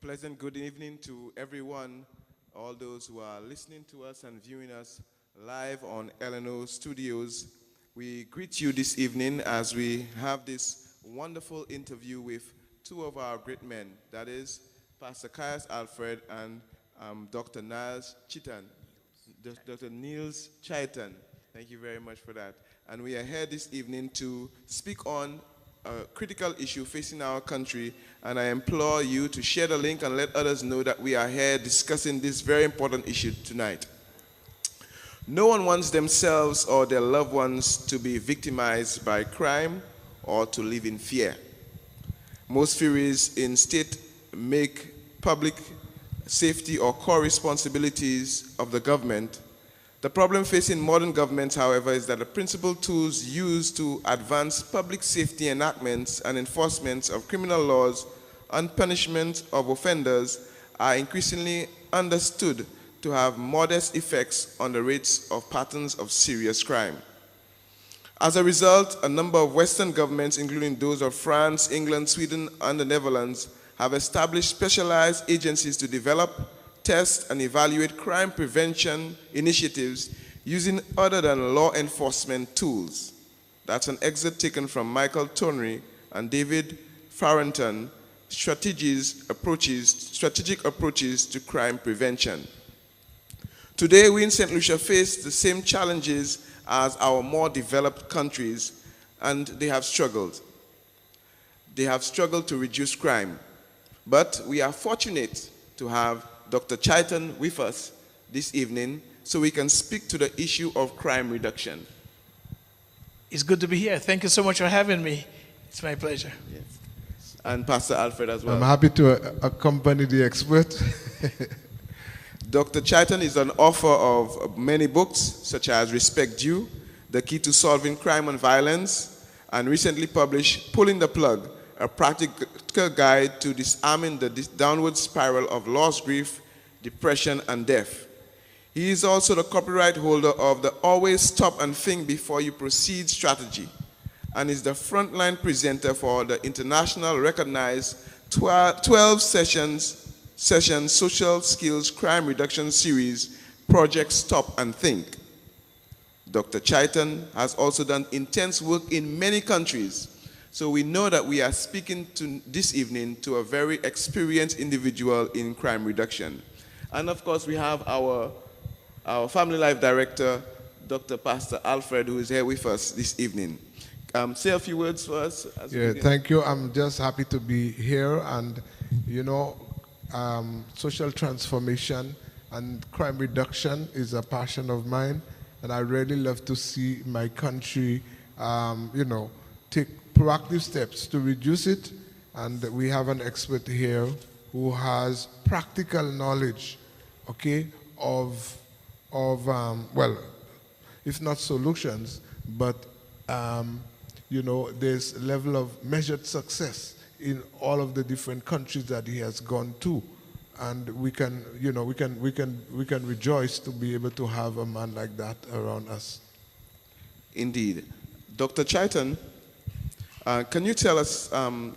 pleasant good evening to everyone, all those who are listening to us and viewing us live on LNO Studios. We greet you this evening as we have this wonderful interview with two of our great men, that is Pastor Caius Alfred and Dr. Niles Chitan, Dr. Neals Chaitan. Thank you very much for that. And we are here this evening to speak on a critical issue facing our country, and I implore you to share the link and let others know that we are here discussing this very important issue tonight. No one wants themselves or their loved ones to be victimized by crime or to live in fear. Most theories in state make public safety or core responsibilities of the government. The problem facing modern governments, however, is that the principal tools used to advance public safety enactments and enforcement of criminal laws and punishment of offenders are increasingly understood to have modest effects on the rates of patterns of serious crime. As a result, a number of Western governments, including those of France, England, Sweden, and the Netherlands, have established specialized agencies to develop, test, and evaluate crime prevention initiatives using other than law enforcement tools. That's an excerpt taken from Michael Tonry and David Farrington, Strategic Approaches to Crime Prevention. Today, we in St. Lucia face the same challenges as our more developed countries, and they have struggled. They have struggled to reduce crime. But we are fortunate to have Dr. Chaitan with us this evening so we can speak to the issue of crime reduction. It's good to be here. Thank you so much for having me. It's my pleasure. Yes. And Pastor Alfred as well. I'm happy to accompany the expert. Dr. Chaitan is an author of many books, such as Respect Due, The Key to Solving Crime and Violence, and recently published Pulling the Plug, a practical guide to disarming the downward spiral of loss, grief, depression, and death. He is also the copyright holder of the Always Stop and Think Before You Proceed strategy, and is the frontline presenter for the international recognized 12 sessions social skills crime reduction series, Project Stop and Think. Dr. Chaitan has also done intense work in many countries. So we know that we are speaking this evening to a very experienced individual in crime reduction. And of course, we have our Family Life Director, Dr. Pastor Alfred, who is here with us this evening. Say a few words for us. Thank you. I'm just happy to be here. And, you know, social transformation and crime reduction is a passion of mine. And I really love to see my country, take proactive steps to reduce it, and we have an expert here who has practical knowledge, of if not solutions, but there's a level of measured success in all of the different countries that he has gone to, and we can rejoice to be able to have a man like that around us. Indeed, Dr. Chaitan. Can you tell us,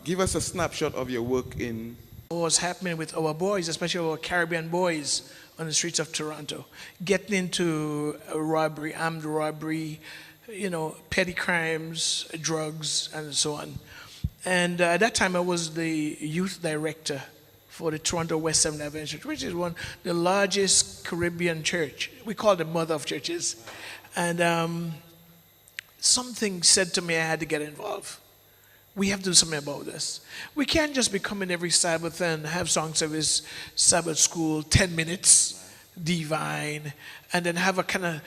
give us a snapshot of your work in... What's happening with our boys, especially our Caribbean boys on the streets of Toronto, getting into robbery, armed robbery, petty crimes, drugs, and so on. And at that time, I was the youth director for the Toronto West Seventh Avenue Church, which is the largest Caribbean church. We call it the mother of churches. And something said to me I had to get involved. We have to do something about this. We can't just be coming every Sabbath and have song service, Sabbath school, 10 minutes, divine, and then have a kind of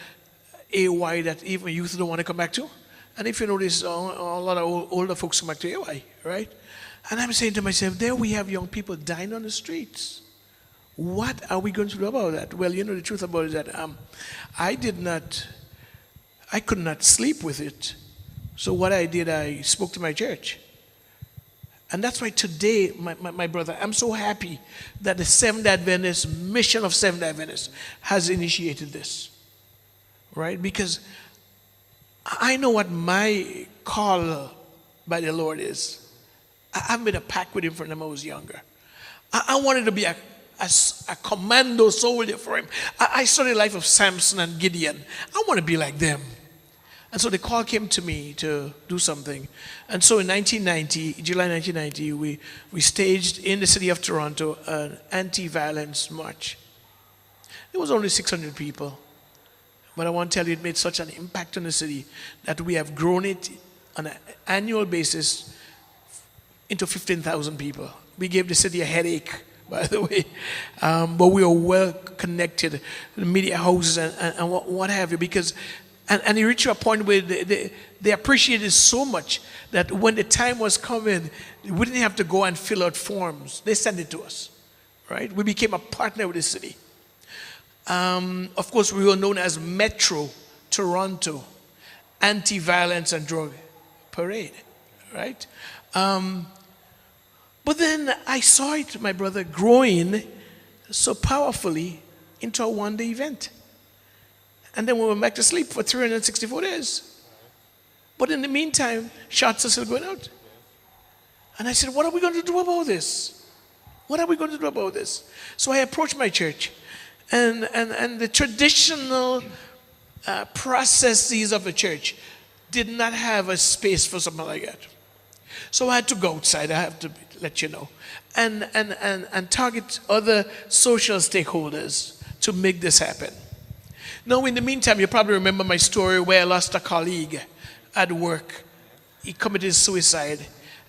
AY that even youth don't want to come back to. And if you notice, a lot of older folks come back to AY, right? And I'm saying to myself, there we have young people dying on the streets. What are we going to do about that? Well, the truth about it is that I could not sleep with it. So what I did, I spoke to my church. And that's why today, my brother, I'm so happy that the Seventh Adventist mission of Seventh Adventist has initiated this, right? Because I know what my call by the Lord is. I've been a pack with him from when I was younger. I wanted to be a commando soldier for him. I studied the life of Samson and Gideon. I want to be like them. And so the call came to me to do something. And so in 1990, July 1990, we staged in the city of Toronto an anti-violence march. It was only 600 people. But I want to tell you, it made such an impact on the city that we have grown it on an annual basis into 15,000 people. We gave the city a headache, by the way. But we are well connected, the media houses and what have you, because, and it reached to a point where they appreciated it so much that when the time was coming, we didn't have to go and fill out forms. They sent it to us, right? We became a partner with the city. Of course, we were known as Metro Toronto Anti-Violence and Drug Parade, right? But then I saw it, my brother, growing so powerfully into a one-day event. And then we went back to sleep for 364 days. But in the meantime, shots are still going out. And I said, what are we going to do about this? What are we going to do about this? So I approached my church. And the traditional processes of the church did not have a space for something like that. So I had to go outside, I have to let you know, and target other social stakeholders to make this happen. Now, in the meantime, you probably remember my story where I lost a colleague at work. He committed suicide.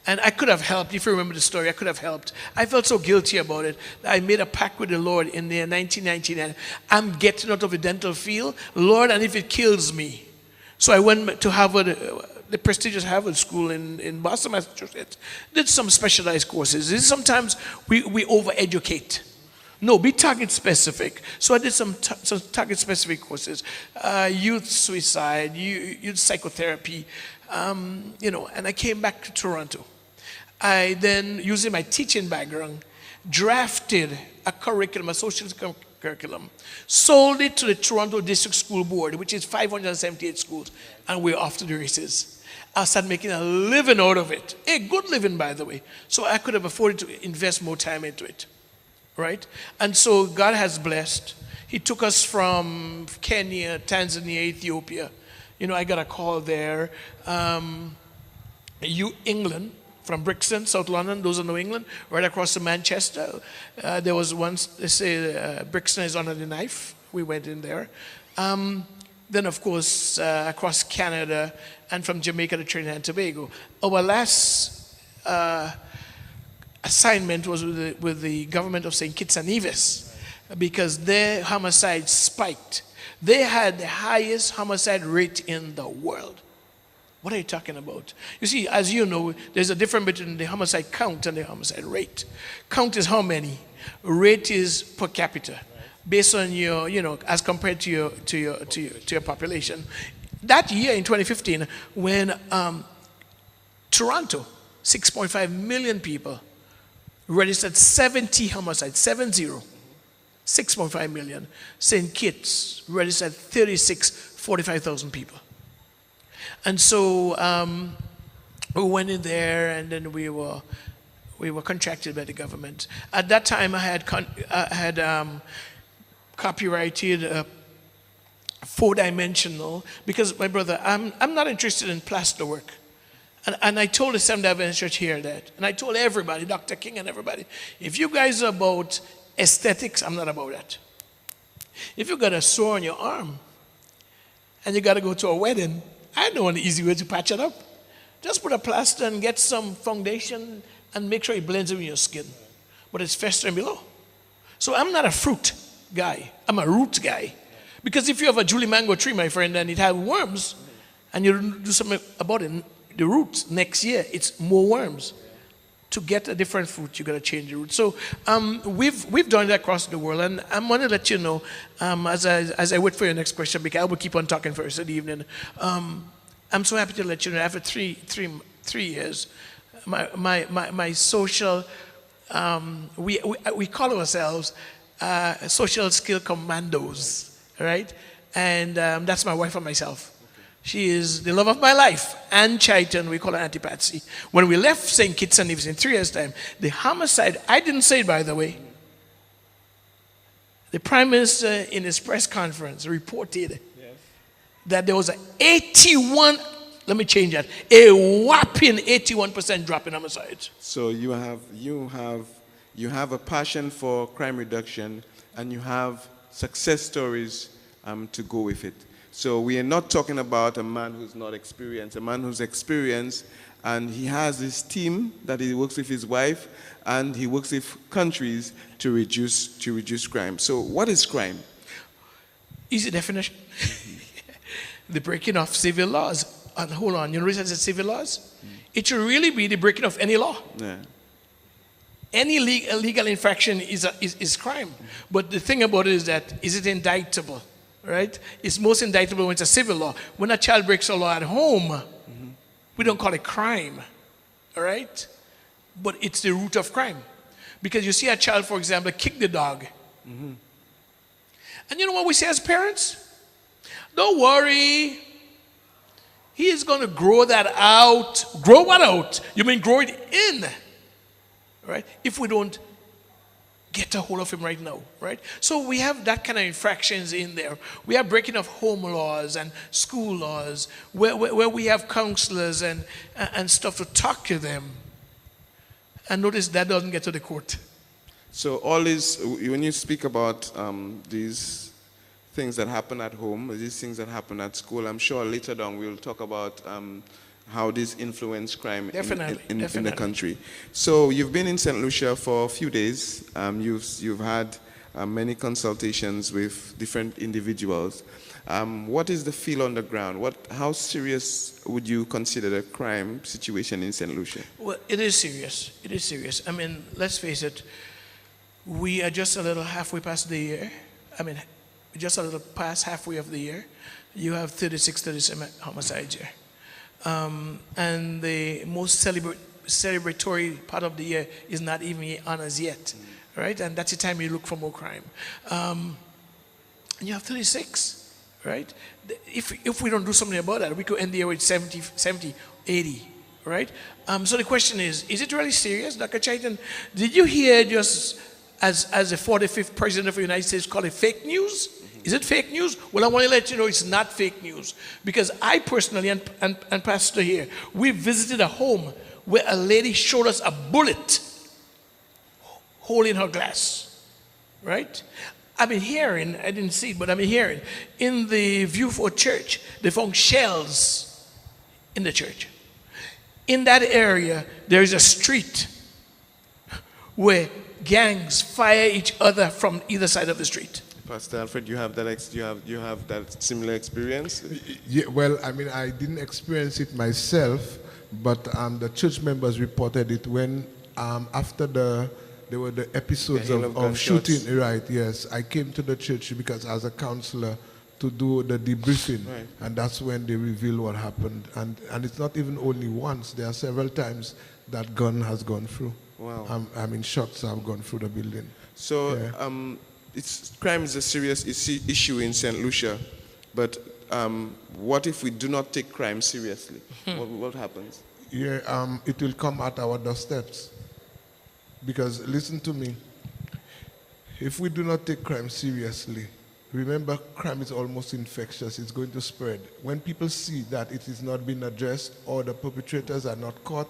And I could have helped. If you remember the story, I could have helped. I felt so guilty about it. I made a pact with the Lord in the year 1999. I'm getting out of the dental field, Lord, and if it kills me. So I went to Harvard, the prestigious Harvard School in Boston, Massachusetts. Did some specialized courses. Sometimes we overeducate. No, be target specific. So I did some target specific courses. Youth suicide, youth psychotherapy, you know, and I came back to Toronto. I then, using my teaching background, drafted a curriculum, a social curriculum, sold it to the Toronto District School Board, which is 578 schools, and we're off to the races. I started making a living out of it, a good living, by the way. So I could have afforded to invest more time into it, right? And so God has blessed. He took us from Kenya, Tanzania, Ethiopia. You know, I got a call there. England, from Brixton, South London, those are New England, right across to Manchester. There was once, they say Brixton is under the knife. We went in there. Then, of course, across Canada and from Jamaica to Trinidad and Tobago. Our last assignment was with the government of St. Kitts and Nevis because their homicide spiked. They had the highest homicide rate in the world. What are you talking about? You see, as you know, there's a difference between the homicide count and the homicide rate. Count is how many. Rate is per capita, based on your, you know, as compared to your population. That year in 2015, when Toronto, 6.5 million people, registered 70 homicides, 70. 6.5 million. St. Kitts registered 45,000 people. And so we went in there, and then we were contracted by the government. At that time, I had copyrighted 4-dimensional, because my brother, I'm not interested in plaster work. And I told the Seventh-day Adventist Church here that, and I told everybody, Dr. King and everybody, if you guys are about aesthetics, I'm not about that. If you got a sore on your arm and you got to go to a wedding, I know an easy way to patch it up. Just put a plaster and get some foundation and make sure it blends in with your skin. But it's festering below. So I'm not a fruit guy. I'm a root guy. Because if you have a Julie mango tree, my friend, and it has worms, and you do something about it, the roots next year, it's more worms. To get a different fruit, you got to change the root. So we've done that across the world, and I'm going to let you know as I wait for your next question, because I will keep on talking for the rest of the evening. I'm so happy to let you know after three years, my social we call ourselves social skill commandos, right? And that's my wife and myself. She is the love of my life. And Chaitan, we call her Auntie Patsy. When we left St. Kitts and Nevis in 3 years' time, the homicide, I didn't say it by the way, the Prime Minister in his press conference reported that there was an 81, let me change that, a whopping 81% drop in homicides. So you have a passion for crime reduction, and you have success stories to go with it. So we are not talking about a man who's not experienced, a man who's experienced, and he has this team that he works with his wife, and he works with countries to reduce crime. So what is crime? Easy definition. The breaking of civil laws. And hold on, you know what I said civil laws? It should really be the breaking of any law. Yeah. Any legal infraction is crime. But the thing about it is that, is it indictable? Right? It's most indictable when it's a civil law. When a child breaks a law at home, we don't call it crime. All right? But it's the root of crime. Because you see a child, for example, kick the dog. And you know what we say as parents? Don't worry. He is going to grow that out. Grow what out? You mean grow it in. Right? If we don't get a hold of him right now, right? So we have that kind of infractions in there. We have breaking of home laws and school laws where we have counselors and stuff to talk to them. And notice that doesn't get to the court. So all this, when you speak about these things that happen at home, these things that happen at school, I'm sure later on we'll talk about how this influence crime in the country. So you've been in St. Lucia for a few days. You've had many consultations with different individuals. What is the feel on the ground? How serious would you consider the crime situation in St. Lucia? Well, it is serious. It is serious. I mean, let's face it. We are just a little halfway past the year. I mean, just a little past halfway of the year. You have 37 homicides here. And the most celebratory part of the year is not even on us yet, right? And that's the time you look for more crime. And you have 36, right? If we don't do something about that, we could end the year with 70, 80, right? So the question is it really serious? Dr. Chaitan, did you hear just as the 45th president of the United States call it fake news? Is it fake news? Well, I want to let you know it's not fake news. Because I personally, and Pastor here, we visited a home where a lady showed us a bullet hole in her glass. Right? I've been hearing, I didn't see it, but I've been hearing, in the Viewford Church, they found shells in the church. In that area, there is a street where gangs fire each other from either side of the street. Pastor Alfred, you have that similar experience? Yeah, well, I mean, I didn't experience it myself, but the church members reported it when after there were the episodes of shooting. Right? Yes, I came to the church because as a counselor to do the debriefing, right. And that's when they reveal what happened. And it's not even only once; there are several times that gun has gone through. Wow. I mean, shots have gone through the building. So. Yeah. Crime is a serious issue in St. Lucia, but what if we do not take crime seriously? What happens? Yeah, it will come at our doorsteps. Because listen to me, if we do not take crime seriously, remember crime is almost infectious, it's going to spread. When people see that it is not being addressed or the perpetrators are not caught,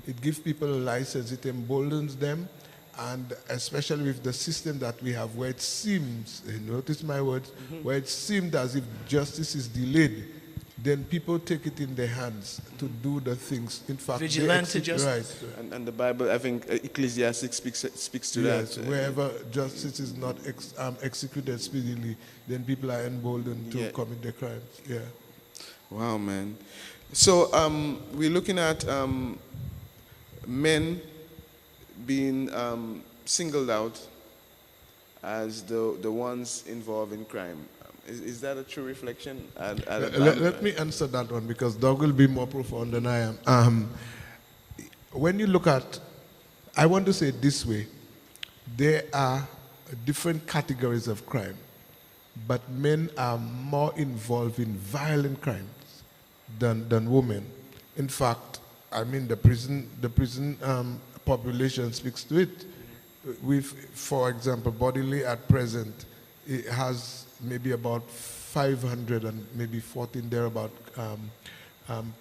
it gives people a license, it emboldens them. And especially with the system that we have where it seems, notice my words, where it seems as if justice is delayed, then people take it in their hands to do the things. In fact, vigilante justice. Right. And the Bible, I think Ecclesiastes speaks to that. Wherever justice is not executed speedily, then people are emboldened to commit the crimes. Yeah. Wow, man. So we're looking at men being singled out as the ones involved in crime. Is that a true reflection? Let me answer that one because Doug will be more profound than I am. When you look at, I want to say it this way, there are different categories of crime, but men are more involved in violent crimes. than women. In fact, I mean the prison population speaks to it. With, for example, Bodily at present, it has maybe about 500 and maybe 14 thereabout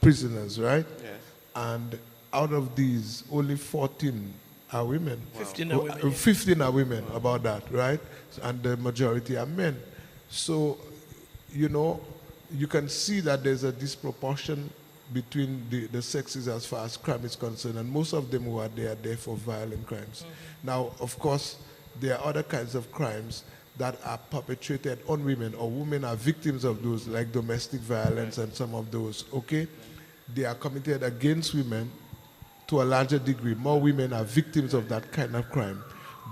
prisoners, right? Yes. And out of these, only 14 are women. 15 are women. 15 are women, about that, right? And the majority are men. So, you know, you can see that there's a disproportion between the sexes as far as crime is concerned, and most of them who are there for violent crimes. Now, of course, there are other kinds of crimes that are perpetrated on women, or women are victims of those, like domestic violence and some of those, okay? They are committed against women to a larger degree. More women are victims of that kind of crime.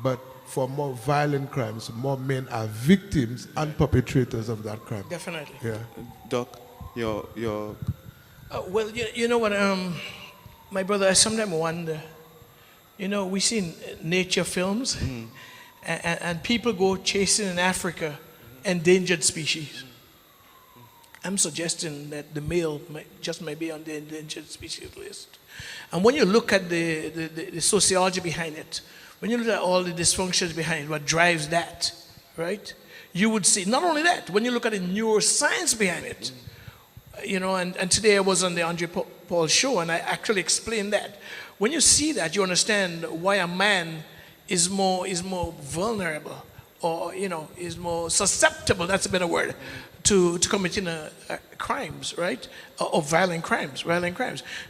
But for more violent crimes, more men are victims and perpetrators of that crime. Definitely. Yeah. Doc, your Well, you know what, my brother, I sometimes wonder, you know, we see nature films, and people go chasing in Africa endangered species. I'm suggesting that the male might be on the endangered species list. And when you look at the sociology behind it, when you look at all the dysfunctions behind what drives that, right, you would see, not only that, when you look at the neuroscience behind it, you know, and today I was on the Andre Paul show, and I actually explained that. When you see that, you understand why a man is more vulnerable, or, you know, is more susceptible, that's a better word, to committing crimes, right? Or violent crimes.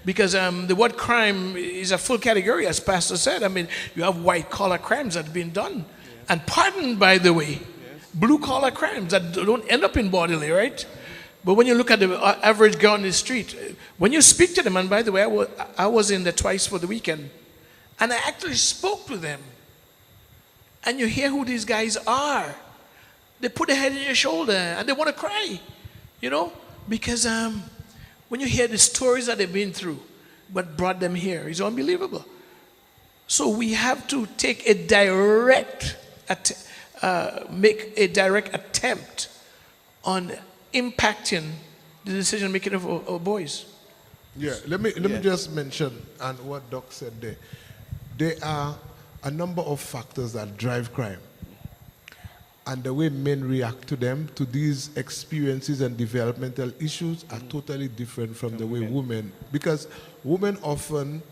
Because the word crime is a full category, as Pastor said. I mean, you have white-collar crimes that have been done, and pardoned, by the way, blue-collar crimes that don't end up in bodily, right? But when you look at the average girl on the street, when you speak to them, and by the way, I was in there twice for the weekend, and I actually spoke to them. And you hear who these guys are. They put their head on your shoulder, and they want to cry, you know? Because when you hear the stories that they've been through, what brought them here is unbelievable. So we have to take make a direct attempt on impacting the decision making of our boys. Yeah, let me just mention and what Doc said there. There are a number of factors that drive crime, and the way men react to them, to these experiences and developmental issues, are totally different from the way women. Because women often,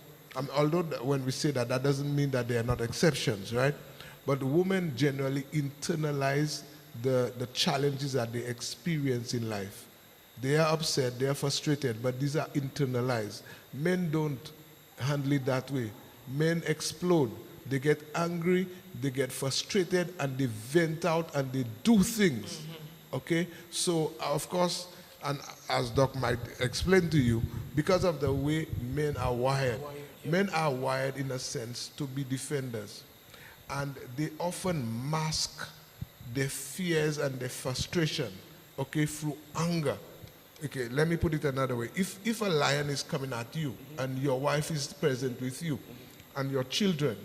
although when we say that, that doesn't mean that they are not exceptions, right? But women generally internalize the challenges that they experience in life. They are upset, they are frustrated, but these are internalized. Men don't handle it that way. Men explode. They get angry, they get frustrated, and they vent out and they do things. Okay? So, of course, and as Doc might explain to you, because of the way men are wired, men are wired in a sense to be defenders. And they often mask their fears and their frustration, okay, through anger. Okay, let me put it another way. If a lion is coming at you and your wife is present with you and your children,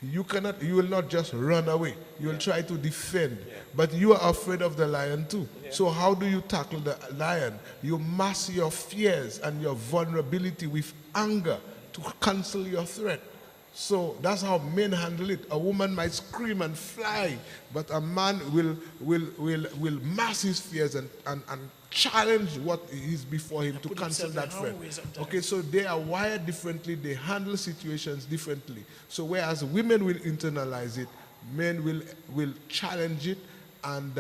you will not just run away. You will try to defend. But you are afraid of the lion too. So how do you tackle the lion? You mask your fears and your vulnerability with anger to cancel your threat. So that's how men handle it. A woman might scream and fly, but a man will mask his fears and challenge what is before him to cancel that threat. Okay, so they are wired differently, they handle situations differently. So whereas women will internalize it, men will challenge it and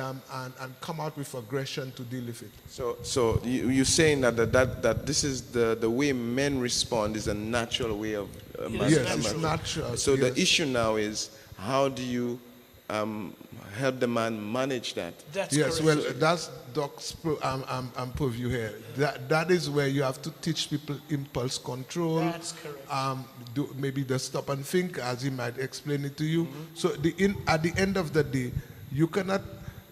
come out with aggression to deal with it. So you're saying that this is the way men respond is a natural way of yes, it's natural. So the issue now is, how do you help the man manage that? That's yes, correct. well, that's Doc's purview here. That is where you have to teach people impulse control. That's correct. Maybe the stop and think, as he might explain it to you. So at the end of the day, you cannot.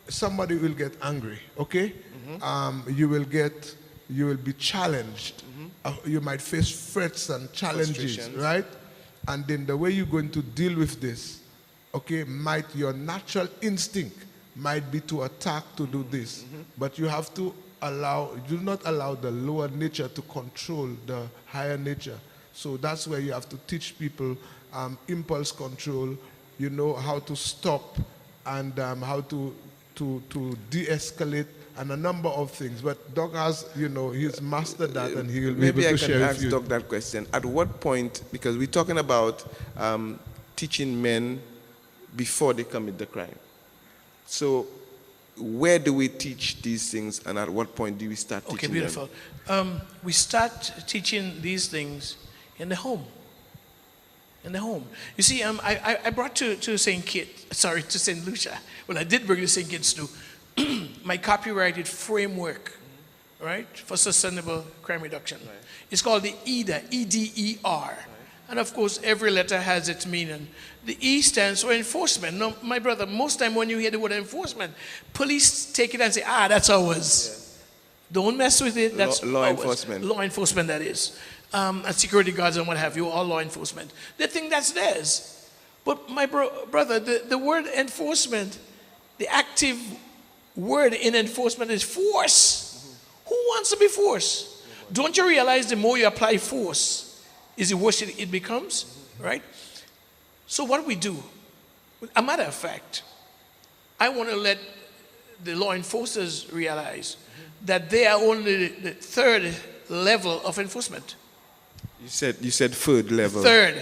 Somebody will get angry. Okay, you will be challenged. You might face threats and challenges, right? And then the way you're going to deal with this, okay, your natural instinct might be to attack, to do this. But you have to do not allow the lower nature to control the higher nature. So that's where you have to teach people impulse control, you know, how to stop and how to de-escalate and a number of things. But Doc has, you know, he's mastered that and he will be able to share with you. Maybe I can ask Doc that question. At what point, because we're talking about teaching men before they commit the crime. So where do we teach these things and at what point do we start teaching them? Okay, beautiful. We start teaching these things in the home. In the home. You see, I brought to St. Lucia. Well, I did bring to St. Kitts too. My copyrighted framework, right, for sustainable crime reduction. Right. It's called the EDER, E-D-E-R. Right. And of course, every letter has its meaning. The E stands for enforcement. No, my brother, most time when you hear the word enforcement, police take it and say, that's ours. Yes. Don't mess with it, that's law enforcement. Law enforcement, that is. And security guards and what have you, all law enforcement. They think that's theirs. But my brother, the word enforcement, the active word in enforcement is force. Who wants to be forced? Don't you realize the more you apply force, is the worse it becomes, right? So what do we do? A matter of fact, I want to let the law enforcers realize that they are only the third level of enforcement. You said third level. Third.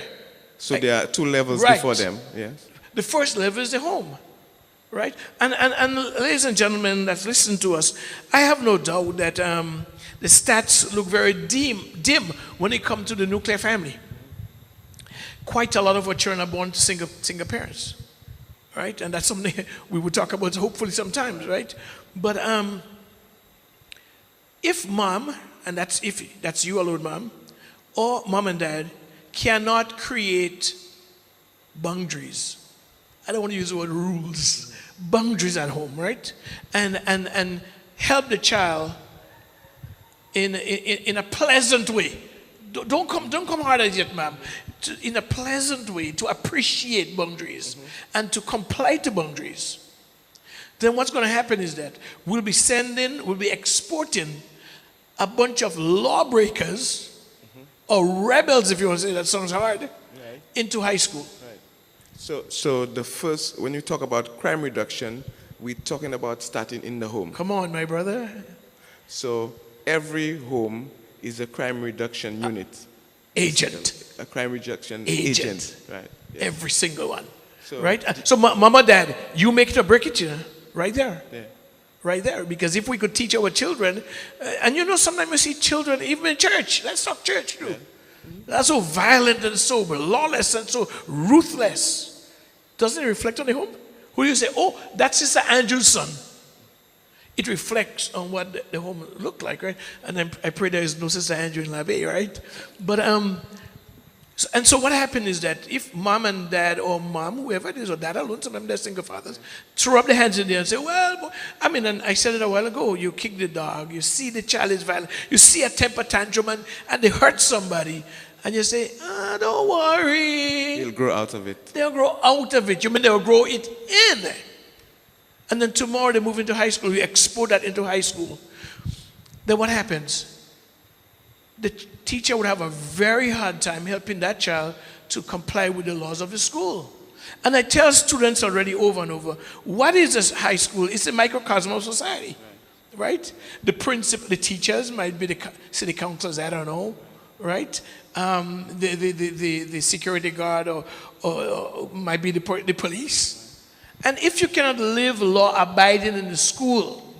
So there are two levels before them. Yes. The first level is the home. Right? And ladies and gentlemen that listen to us, I have no doubt that the stats look very dim when it comes to the nuclear family. Quite a lot of our children are born to single parents. Right? And that's something we will talk about hopefully sometimes, right? But if mom, and that's you alone, mom, or mom and dad cannot create boundaries. I don't want to use the word rules. Boundaries at home, right? And help the child in a pleasant way. Don't come hard as yet, ma'am. In a pleasant way to appreciate boundaries and to comply to boundaries. Then what's going to happen is that we'll be exporting a bunch of lawbreakers or rebels, if you want to say that sounds hard, into high school. So the first, when you talk about crime reduction, we're talking about starting in the home. Come on, my brother. So every home is a crime reduction unit. Agent. A crime reduction agent. Right. Yes. Every single one. So, right? So mama, dad, you make it or break it, right there. Yeah. Right there. Because if we could teach our children, and you know, sometimes we see children, even in church, let's talk church too. Yeah. That's so violent and so lawless and so ruthless. Doesn't it reflect on the home? Who do you say, that's Sister Andrew's son? It reflects on what the home looked like, right? And then I pray there is no Sister Andrew in La Bay, right? But, so what happened is that if mom and dad or mom, whoever it is, or dad alone, sometimes they're single fathers, throw up their hands in there and say, well, I mean, and I said it a while ago, you kick the dog, you see the child is violent, you see a temper tantrum and they hurt somebody, and you say, don't worry. He'll grow out of it. They'll grow out of it. You mean they'll grow it in. And then tomorrow they move into high school, you export that into high school. Then what happens? The teacher would have a very hard time helping that child to comply with the laws of the school. And I tell students already over and over, what is a high school? It's a microcosm of society, right? The principal, the teachers might be the city councilors, I don't know, right? The security guard or might be the police. And if you cannot live law-abiding in the school,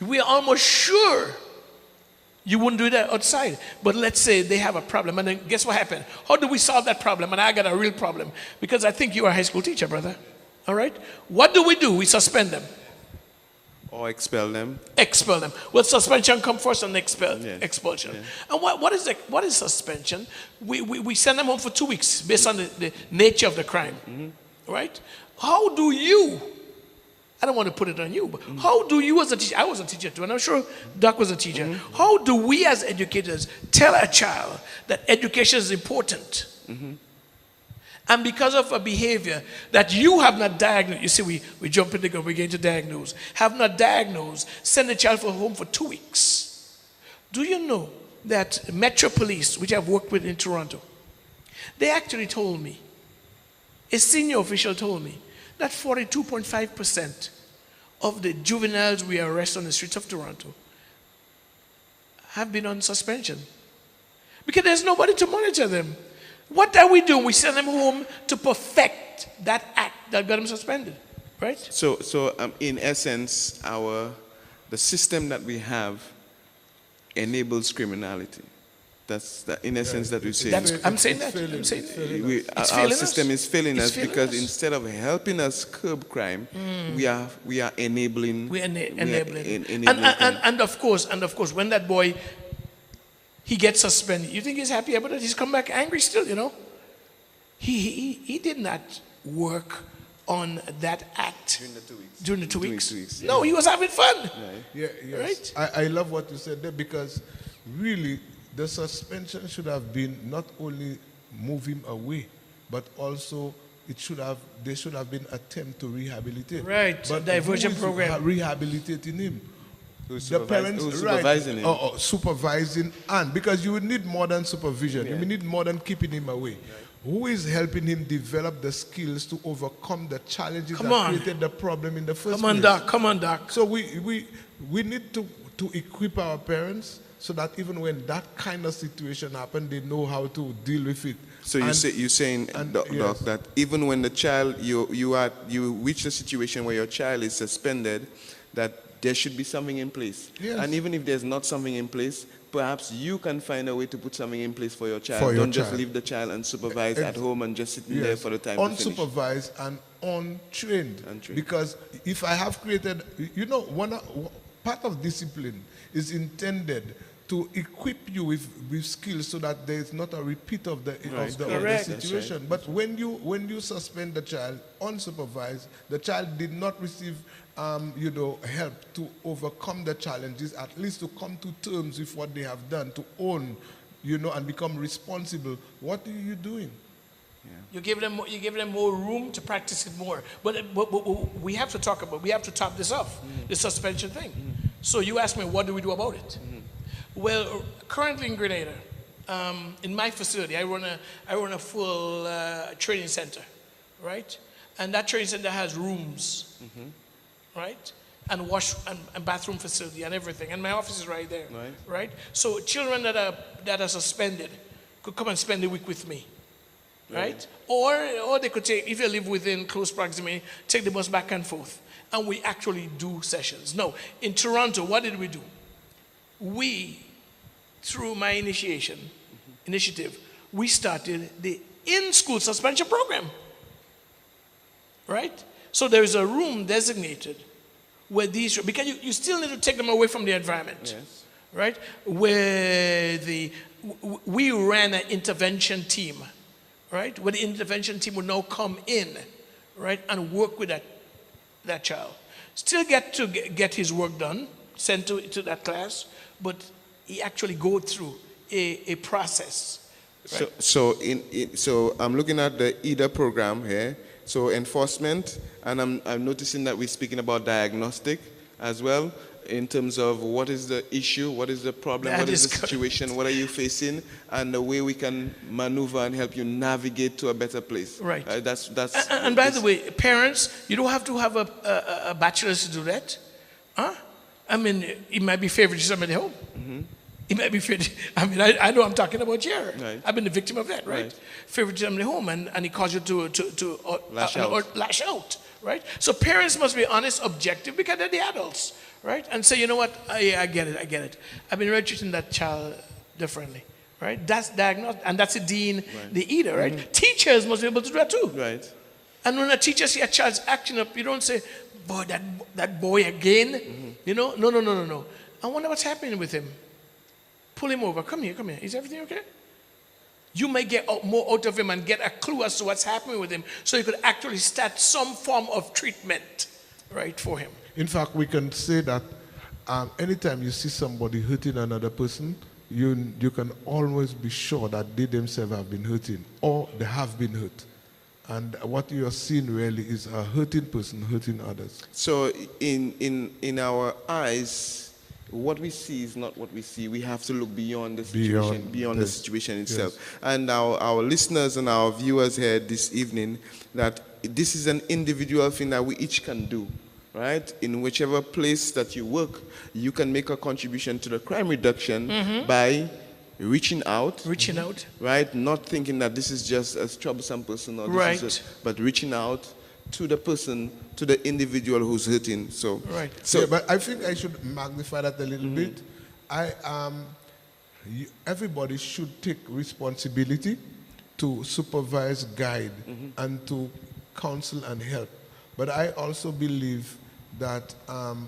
we are almost sure you wouldn't do that outside. But let's say they have a problem, and then guess what happened? How do we solve that problem? And I got a real problem, because I think you are a high school teacher, brother. All right? What do? We suspend them. Or expel them. Expel them. Well, suspension come first and expulsion. Yes. And what is suspension? We send them home for 2 weeks based on the nature of the crime. Right? How do you, I don't want to put it on you, but how do you as a teacher, I was a teacher too, and I'm sure Doc was a teacher. How do we as educators tell a child that education is important? And because of a behavior that you have not diagnosed, you see, we jump in the gun, we get to diagnose, have not diagnosed, send the child for home for 2 weeks. Do you know that Metro Police, which I've worked with in Toronto, they actually told me, a senior official told me, that 42.5% of the juveniles we arrest on the streets of Toronto have been on suspension because there's nobody to monitor them. What are we doing? We send them home to perfect that act that got them suspended, right? So in essence, the system that we have enables criminality. That's in essence that we say. I'm saying that. I'm saying that. Our system is failing us because us. instead of helping us curb crime, we are enabling. We're enabling. Enabling and of course, when that boy he gets suspended, you think he's happy about it? He's come back angry still, you know. He did not work on that act during the 2 weeks. No, he was having fun. Yeah, yes. Right? I love what you said there because really the suspension should have been not only move him away, but also there should have been attempt to rehabilitate. Right, but diversion program. Rehabilitating him. The parents supervising him. Supervising, and because you would need more than supervision, you need more than keeping him away. Right. Who is helping him develop the skills to overcome the challenges that created the problem in the first place? Come on, Doc. So we need to equip our parents so that even when that kind of situation happens, they know how to deal with it. So you're saying, Doc, that even when the child you reach a situation where your child is suspended, that there should be something in place. Yes. And even if there's not something in place, perhaps you can find a way to put something in place for your child. Don't just leave the child unsupervised at home and just sitting there for the time to finish. Unsupervised and untrained. Because if I have created, part of discipline is intended to equip you with skills so that there is not a repeat of the situation. Right. But when you suspend the child unsupervised, the child did not receive help to overcome the challenges, at least to come to terms with what they have done, to own, and become responsible. What are you doing? Yeah. You give them more room to practice it more. But we have to top this off, the suspension thing. So you ask me, what do we do about it? Well, currently in Grenada, in my facility, I run a full training center, right? And that training center has rooms, right? And wash and bathroom facility and everything. And my office is right there, right? So children that are suspended could come and spend a week with me, right? Or they could take, if you live within close proximity, take the bus back and forth. And we actually do sessions. No, in Toronto, what did we do? We, through my initiative, we started the in-school suspension program, right? So there is a room designated where these, because you still need to take them away from the environment, right? Where we ran an intervention team, right? Where the intervention team will now come in, right, and work with that child. Still get his work done, sent to that class, but he actually go through a process. Right? So I'm looking at the EDER program here. So enforcement, and I'm noticing that we're speaking about diagnostic as well, in terms of what is the issue, what is the problem, what is the situation, what are you facing, and the way we can maneuver and help you navigate to a better place. Right. That's. And by the way, parents, you don't have to have a bachelor's to do that. Huh? I mean, it might be favoritism at home. It might be I mean, I know I'm talking about here. Right. I've been the victim of that, right? Favoritism at home, and it caused you to lash out, right? So parents must be honest, objective, because they're the adults, right? And say, you know what, I get it. I've been treating that child differently, right? That's diagnosed, and that's the dean, the EDER, right? Teachers must be able to do that too. Right. And when a teacher see a child's acting up, you don't say, boy, that boy again, No. I wonder what's happening with him. Pull him over. Come here. Is everything okay? You may get more out of him and get a clue as to what's happening with him, so you could actually start some form of treatment, right, for him. In fact, we can say that anytime you see somebody hurting another person, you can always be sure that they themselves have been hurting or they have been hurt. And what you are seeing really is a hurting person hurting others. So in our eyes, what we see is not what we see. We have to look beyond the situation, beyond the situation itself. Yes. And our listeners and our viewers here this evening, that this is an individual thing that we each can do, right? In whichever place that you work, you can make a contribution to the crime reduction by reaching out. Reaching out. Right? Not thinking that this is just a troublesome person, or this Right. is just, but reaching out to the person, to the individual who's hurting. So, Right. So, Yeah, but I think I should magnify that a little bit. Everybody should take responsibility to supervise, guide, and to counsel and help. But I also believe that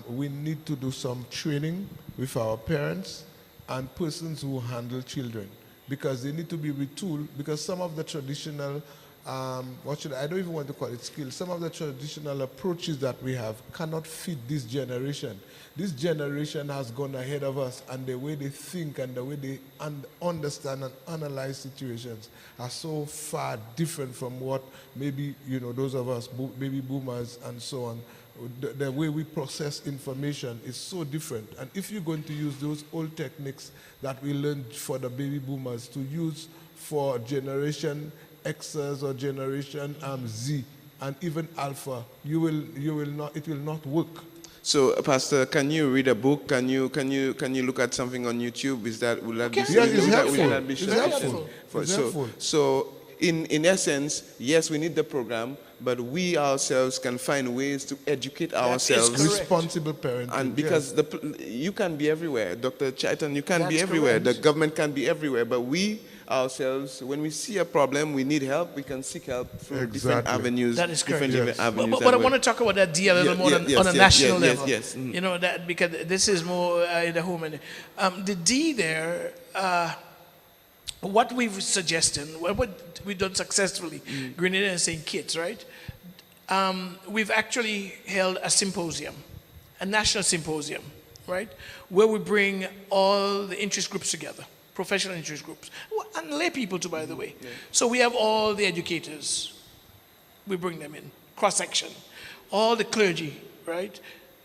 we need to do some training with our parents and persons who handle children, because they need to be retooled, because some of the traditional, I don't even want to call it skills, some of the traditional approaches that we have cannot fit this generation. This generation has gone ahead of us, and the way they think and the way they understand and analyze situations are so far different from what maybe, those of us, baby boomers and so on, the way we process information is so different. And if you're going to use those old techniques that we learned for the baby boomers to use for generation X's or generation Z and even Alpha, it will not work. so Pastor, can you read a book? Can you look at something on YouTube? Will that be Yeah, it's helpful. Will that be It's sufficient? helpful. It's helpful. So in essence, yes, we need the program, but we ourselves can find ways to educate ourselves. correct. Responsible parenting. And because you can be everywhere, Dr. Chaitan, you can be That's everywhere. correct. The government can be everywhere, but we ourselves, when we see a problem, we need help. We can seek help through different Exactly. avenues. That is correct. Different Yes. avenues. But I and want to talk about that D a little more on a national level. Yes. You know, that because this is more in the home. The D there, what we've suggested, what we've done successfully, Grenada and St. Kitts, right? We've actually held a symposium, a national symposium, right? Where we bring all the interest groups together, professional interest groups, and lay people too, by the way. So we have all the educators, we bring them in, cross-section, all the clergy, right?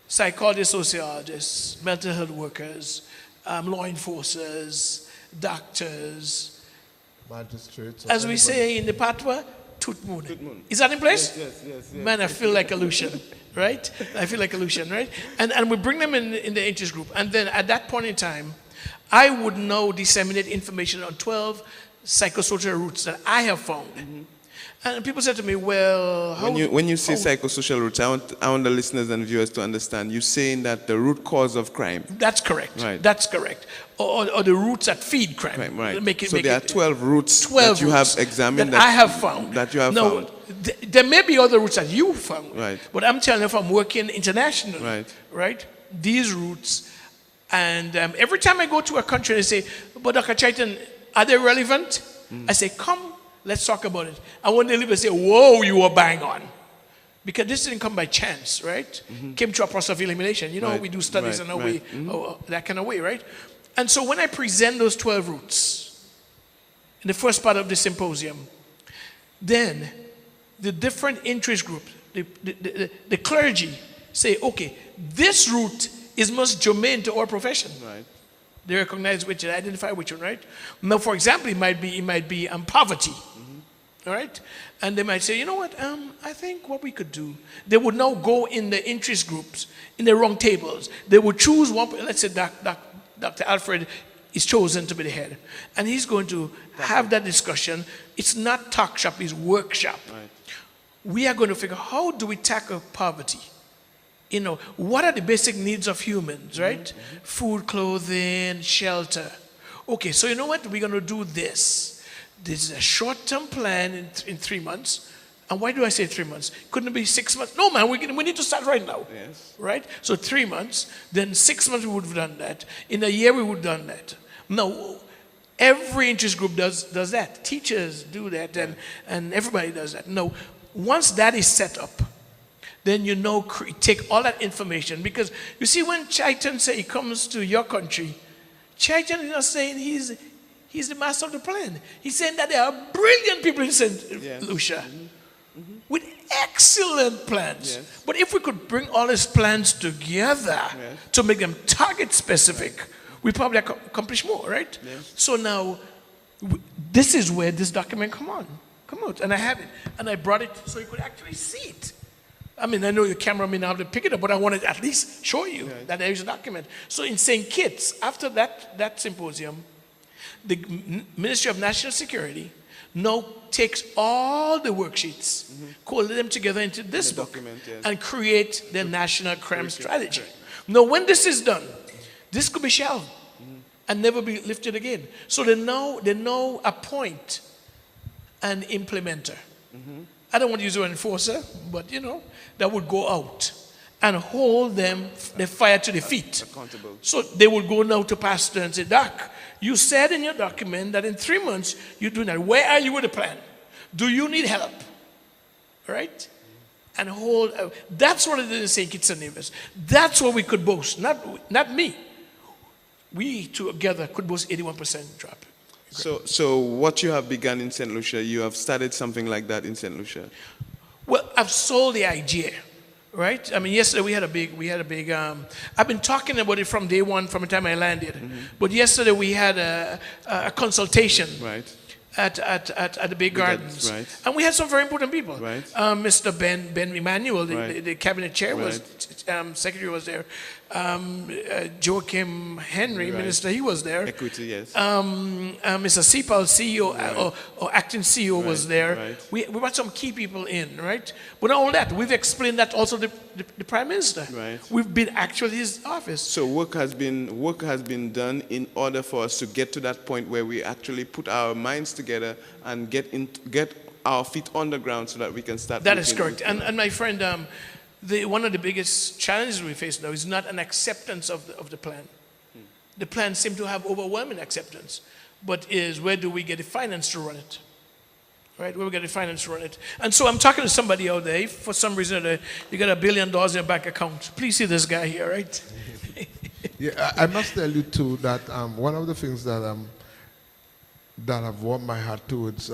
Psychologists, sociologists, mental health workers, law enforcers, doctors. Magistrates. As we say in the Patwa, Tutmun. Is that in place? Yes. Man, I feel like a Lucian, right? I feel like a Lucian, right? And we bring them in the interest group. And then at that point in time, I would now disseminate information on 12 psychosocial roots that I have found. And people said to me, well, how... When you say psychosocial roots, I want the listeners and viewers to understand, you're saying that the root cause of crime. That's correct. Right. That's correct. Or the roots that feed crime. Right. So there are 12 roots 12 that you have roots examined. that I have found. That you have now, found. There may be other roots that you found. Right. But I'm telling you, if I'm working internationally, Right. right? These roots, and every time I go to a country, they say, but Dr. Chaitan, are they relevant? I say, come, let's talk about it. And when they leave, they say, whoa, you were bang on. Because this didn't come by chance, right? Came through a process of elimination. You know, Right, we do studies right, in a right. way, that kind of way, right? And so when I present those 12 roots in the first part of the symposium, then the different interest groups, the clergy say, okay, this root is most germane to our profession. Right. They recognize which, they identify which one, right? Now, for example, it might be poverty, all right? And they might say, you know what, I think what we could do, they would now go in the interest groups, in the wrong tables. They would choose one, let's say Dr. Alfred is chosen to be the head. And he's going to have that discussion. It's not talk shop, it's workshop. Right. We are going to figure, how do we tackle poverty? You know, what are the basic needs of humans, right? Food, clothing, shelter. Okay, so you know what? We're going to do this. This is a short-term plan in 3 months. And why do I say 3 months? Couldn't it be 6 months? No, man, we need to start right now. Yes. Right? So 3 months, then 6 months we would have done that. In a year we would have done that. Now, every interest group does that. Teachers do that, and everybody does that. Now, once that is set up, then you know, take all that information. Because you see, when Chaitan say he comes to your country, Chaitan is not saying he's the master of the plan. He's saying that there are brilliant people in St. Lucia. with excellent plans. Yes. But if we could bring all these plans together Yes. to make them target specific, we probably accomplish more, right? Yes. So now, this is where this document come out, and I have it, and I brought it so you could actually see it. I mean, I know your camera may not have to pick it up, but I wanted to at least show you that there is a document. So in St. Kitts, after that symposium, the Ministry of National Security now takes all the worksheets, collate them together into this book, document, yes. and create their national crime strategy. Now, when this is done, this could be shelved and never be lifted again. So they now appoint an implementer. I don't want to use the word enforcer, but that would go out and hold them, the fire to the feet. Accountable. So they will go now to pastor and say, Doc, you said in your document that in 3 months you're doing that. Where are you with the plan? Do you need help? Right? And hold, that's what it is in St. Kitts and Nevis. That's what we could boast, not me. We together could boast 81% drop. So what you have begun in St. Lucia, you have started something like that in St. Lucia? Well, I've sold the idea, right? I mean, yesterday we had a big, I've been talking about it from day one, from the time I landed. But yesterday we had a consultation. Right. At the big gardens. Right. And we had some very important people. Right. Mr. Ben Emmanuel, the cabinet chair, Right. secretary was there. Joachim Henry, minister, he was there. Equity, yes. Mr. Sepal, CEO or acting CEO was there. Right. We brought some key people in, right? But not all that, we've explained that also to the Prime Minister. Right. We've been actually his office. So work has been done in order for us to get to that point where we actually put our minds together and get our feet on the ground so that we can start. That is correct. And my friend, one of the biggest challenges we face now is not an acceptance of the plan. The plan seems to have overwhelming acceptance, but is where do we get the finance to run it? Right, where we get the finance to run it. And so I'm talking to somebody out there, if for some reason you got $1 billion in your bank account, please see this guy here, right? Yeah, I must tell you too that one of the things that have warmed my heart towards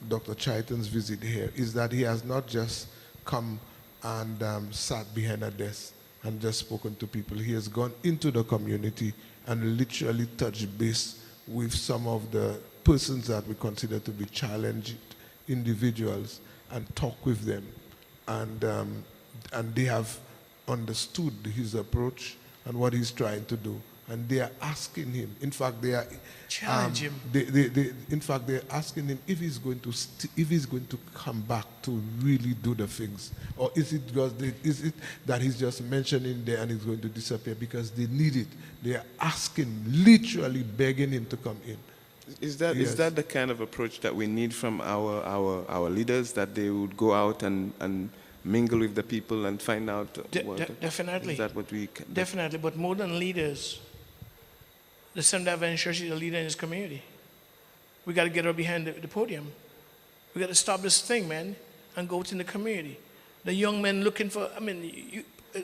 Dr. Chaitan's visit here is that he has not just come and sat behind a desk and just spoken to people. He has gone into the community and literally touched base with some of the persons that we consider to be challenged individuals and talk with them. And they have understood his approach and what he's trying to do. And they are asking him, in fact, they are challenge him. In fact, they're asking him if he's going to come back to really do the things, or is it that he's just mentioning there and he's going to disappear because they need it. They are asking, literally begging him to come in. Is that the kind of approach that we need from our leaders, that they would go out and mingle with the people and find out? Definitely. Is that what we can? Definitely, but more than leaders, the Seventh-day Adventist Church is a leader in his community. We got to get her behind the podium. We got to stop this thing, man, and go out in the community. The young men looking for,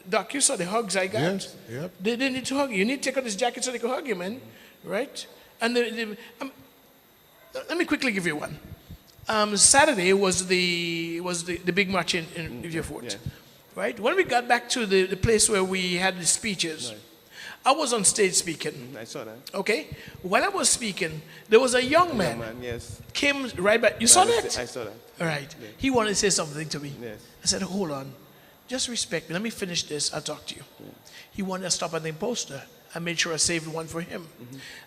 Doc, you saw the hugs I got. Yes, yep. They need to hug you. You need to take out this jacket so they can hug you, man, right? And let me quickly give you one. Saturday was the big march in Riviera Fort, yeah. right? When we got back to the place where we had the speeches, Right. I was on stage speaking. I saw that. Okay, while I was speaking, there was a young man Yes. came right back. You saw that? I saw that. All right. Yeah. He wanted to say something to me. Yes. I said, hold on, just respect me. Let me finish this. I'll talk to you. He wanted to stop at the poster. I made sure I saved one for him.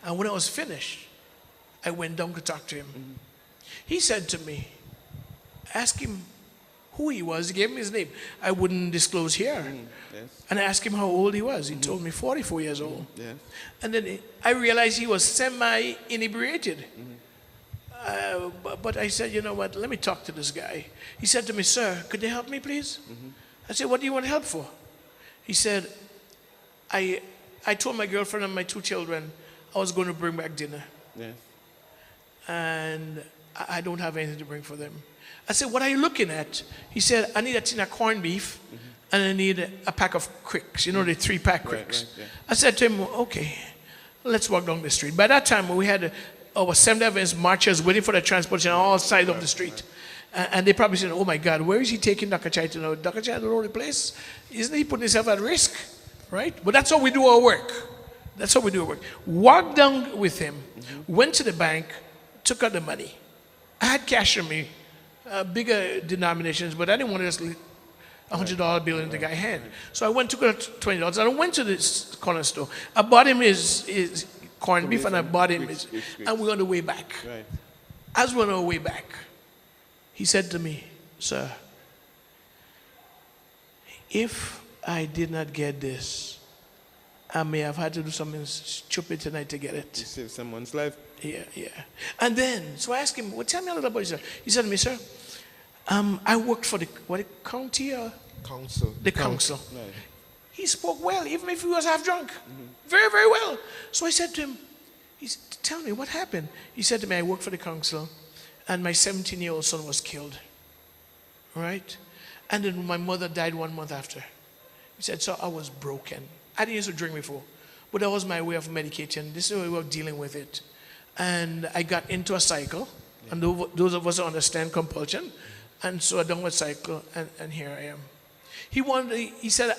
And when I was finished, I went down to talk to him. He said to me, ask him who he was. He gave me his name. I wouldn't disclose here. Yes. And I asked him how old he was. He told me 44 years old. Yes. And then I realized he was semi-inebriated. But I said, you know what, let me talk to this guy. He said to me, sir, could you help me, please? I said, what do you want help for? He said, I told my girlfriend and my 2 children I was going to bring back dinner. Yes. And I don't have anything to bring for them. I said, what are you looking at? He said, I need a tin of corned beef and I need a pack of quicks, the 3-pack quicks. Right, yeah. I said to him, okay, let's walk down the street. By that time, we had our Seventh-day Adventist marchers waiting for the transportation on all sides of the street. And they probably said, oh my God, where is he taking Dr. Chaitan out? Dr. Chaitan don't know the place. Isn't he putting himself at risk? Right? But that's how we do our work. That's how we do our work. Walked down with him, went to the bank, took out the money. I had cash on me, bigger denominations, but I didn't want to just leave $100 bill in the guy's hand. So I went, took out $20, and I went to this corner store. I bought him his corned beef, and I bought him his, and we're on the way back. Right. As we're on our way back, he said to me, sir, if I did not get this, I may have had to do something stupid tonight to get it. You saved someone's life. Yeah. And then, so I asked him, well, tell me a little about yourself. He said to me, sir, I worked for the county or? Council. The council. Right. He spoke well, even if he was half drunk. Very, very well. So I said to him, tell me, what happened? He said to me, I worked for the council, and my 17-year-old son was killed. Right? And then my mother died 1 month after. He said, so I was broken. I didn't used to drink before, but that was my way of medicating. This is my way of dealing with it. And I got into a cycle, and those of us who understand compulsion, and so I done with cycle, and here I am. He said,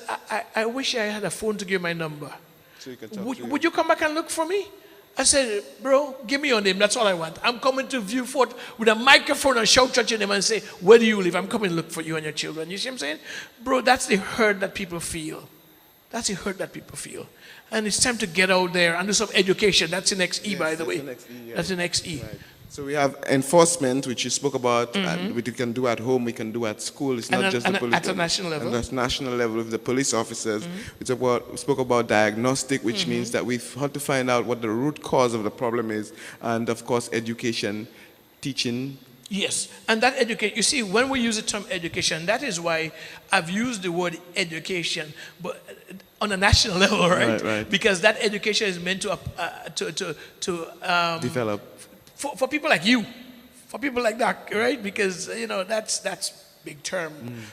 I wish I had a phone to give my number. So you can talk to Would you come back and look for me? I said, bro, give me your name. That's all I want. I'm coming to View Fort with a microphone and shout at your name and say, where do you live? I'm coming to look for you and your children. You see what I'm saying? Bro, that's the hurt that people feel. That's the hurt that people feel. And it's time to get out there and do some education. That's the next E, by the way. That's the next E. Right. So we have enforcement, which you spoke about, which you can do at home, we can do at school. It's not just the police. At a national level. At a national level with the police officers. We spoke about diagnostic, which means that we've had to find out what the root cause of the problem is. And of course, education, teaching. Yes, and that education, you see, when we use the term education, that is why I've used the word education, but on a national level, right? Right. Because that education is meant to Develop. For people like you, for people like that, right? Because, that's big term.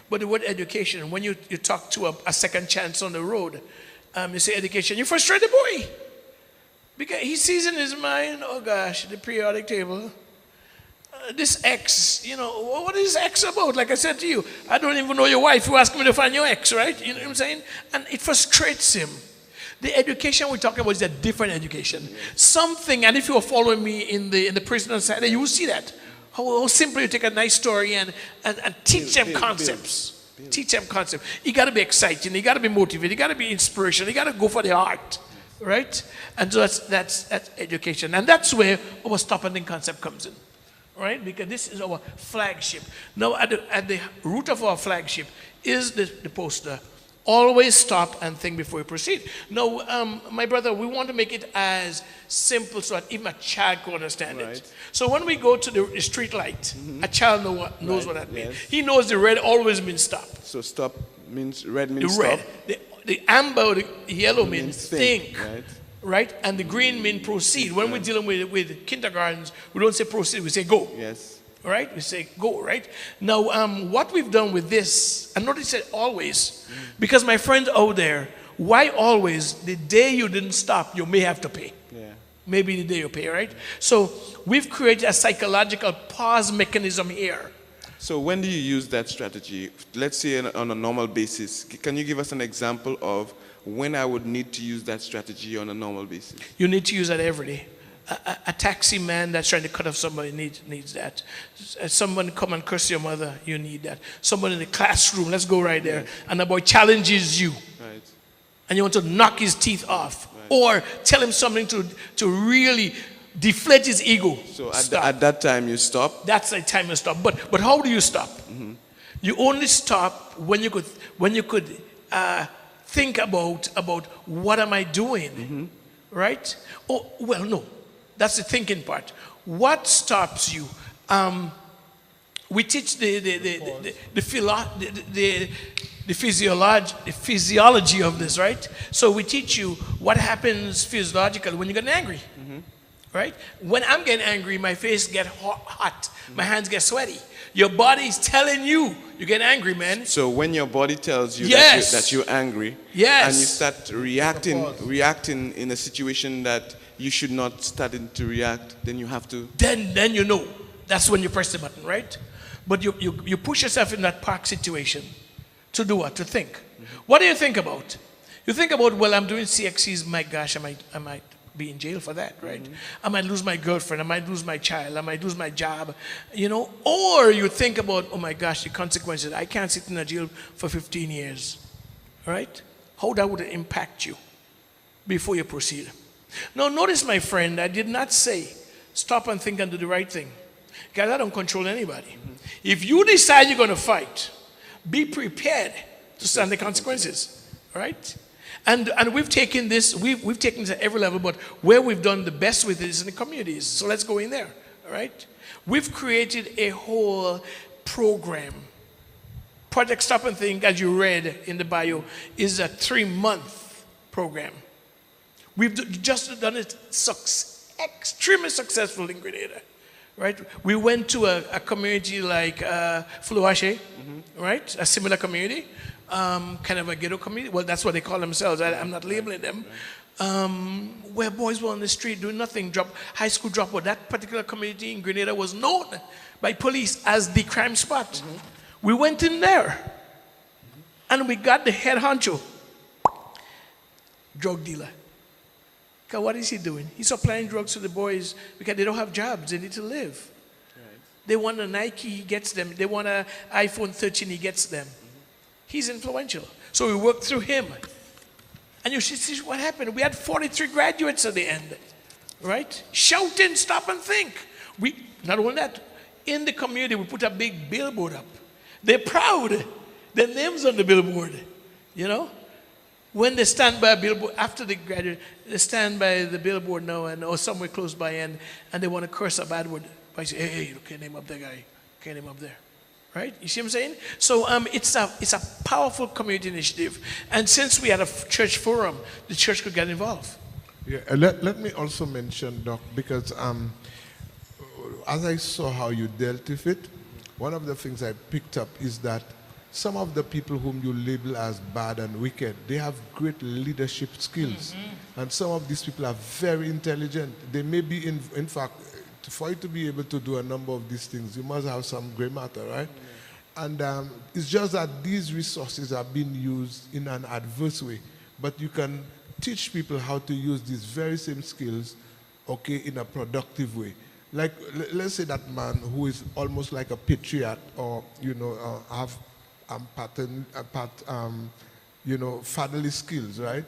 But the word education, when you talk to a second chance on the road, you say education, you frustrate the boy. Because he sees in his mind, oh gosh, the periodic table. This X, what is X about? Like I said to you, I don't even know your wife. You ask me to find your X, right? You know what I'm saying? And it frustrates him. The education we're talking about is a different education. Something, and if you are following me in the prisoner side, you will see that. How simply you take a nice story and teach them concepts. Teach them concepts. You got to be exciting. You got to be motivated. You got to be inspirational. You got to go for the heart, right? And so that's education. And that's where our stop and think concept comes in. Right? Because this is our flagship. Now, at the root of our flagship is the poster. Always stop and think before you proceed. Now, my brother, we want to make it as simple so that even a child can understand it. So when we go to the street light, a child knows what that means. He knows the red always means stop. So stop means, red means stop. The red. The amber or the yellow means think. Right? Right? And the green means proceed. When we're dealing with kindergartens, we don't say proceed, we say go. Yes. Right? We say go, right? Now, what we've done with this, and notice it always, because my friends out there, why always? The day you didn't stop, you may have to pay. Yeah. Maybe the day you pay, right? So we've created a psychological pause mechanism here. So when do you use that strategy? Let's say on a normal basis. Can you give us an example of when I would need to use that strategy on a normal basis? You need to use that every day. A taxi man that's trying to cut off somebody needs that. Someone come and curse your mother, you need that. Someone in the classroom, let's go right there, and the boy challenges you. Right. And you want to knock his teeth off. Right. Or tell him something to really deflate his ego. So at that time you stop? That's the time you stop. But how do you stop? You only stop when you could think about what am I doing, right? Oh, well, no. That's the thinking part. What stops you? We teach the physiology of this, right? So we teach you what happens physiologically when you get angry, right? When I'm getting angry, my face gets hot, my hands get sweaty. Your body's telling you get angry, man. So when your body tells you that you're angry, and you start reacting in a situation that you should not starting to react, then you have to. Then you know. That's when you press the button, right? But you push yourself in that park situation to do what? To think. What do you think about? You think about, well, I'm doing CXCs, my gosh, I might be in jail for that, right? I might lose my girlfriend, I might lose my child, I might lose my job, Or you think about, oh my gosh, the consequences. I can't sit in a jail for 15 years, right? How that would impact you before you proceed. Now, notice, my friend, I did not say stop and think and do the right thing. Because I don't control anybody. If you decide you're going to fight, be prepared to stand the consequences, right? And we've taken this, we've taken this at every level, but where we've done the best with it is in the communities. So let's go in there, all right? We've created a whole program. Project Stop and Think, as you read in the bio, is a 3-month program. We've just done it extremely successful in Grenada, right? We went to a community like Fluache, right? A similar community. Kind of a ghetto community. Well, that's what they call themselves. I'm not labeling them. Where boys were on the street doing nothing, high school dropout. That particular community in Grenada was known by police as the crime spot. We went in there, and we got the head honcho, drug dealer. Because what is he doing? He's supplying drugs to the boys because they don't have jobs. They need to live. Right. They want a Nike, he gets them. They want an iPhone 13, he gets them. He's influential. So we worked through him. And you see what happened. We had 43 graduates at the end, right? Shouting, stop and think. Not only that, in the community, we put a big billboard up. They're proud. Their name's on the billboard, When they stand by a billboard, after they graduate, they stand by the billboard now or somewhere close by and they want to curse a bad word. But I say, hey, you can't name up that guy. Can't name up there. Right? You see what I'm saying? So it's a powerful community initiative. And since we had a church forum, the church could get involved. Yeah, let me also mention, Doc, because as I saw how you dealt with it, one of the things I picked up is that some of the people whom you label as bad and wicked, they have great leadership skills. And some of these people are very intelligent. They may be, in fact, for you to be able to do a number of these things, you must have some gray matter, right? And it's just that these resources are being used in an adverse way. But you can teach people how to use these very same skills, okay, in a productive way. Like, let's say that man who is almost like a patriot or, have fatherly skills, right?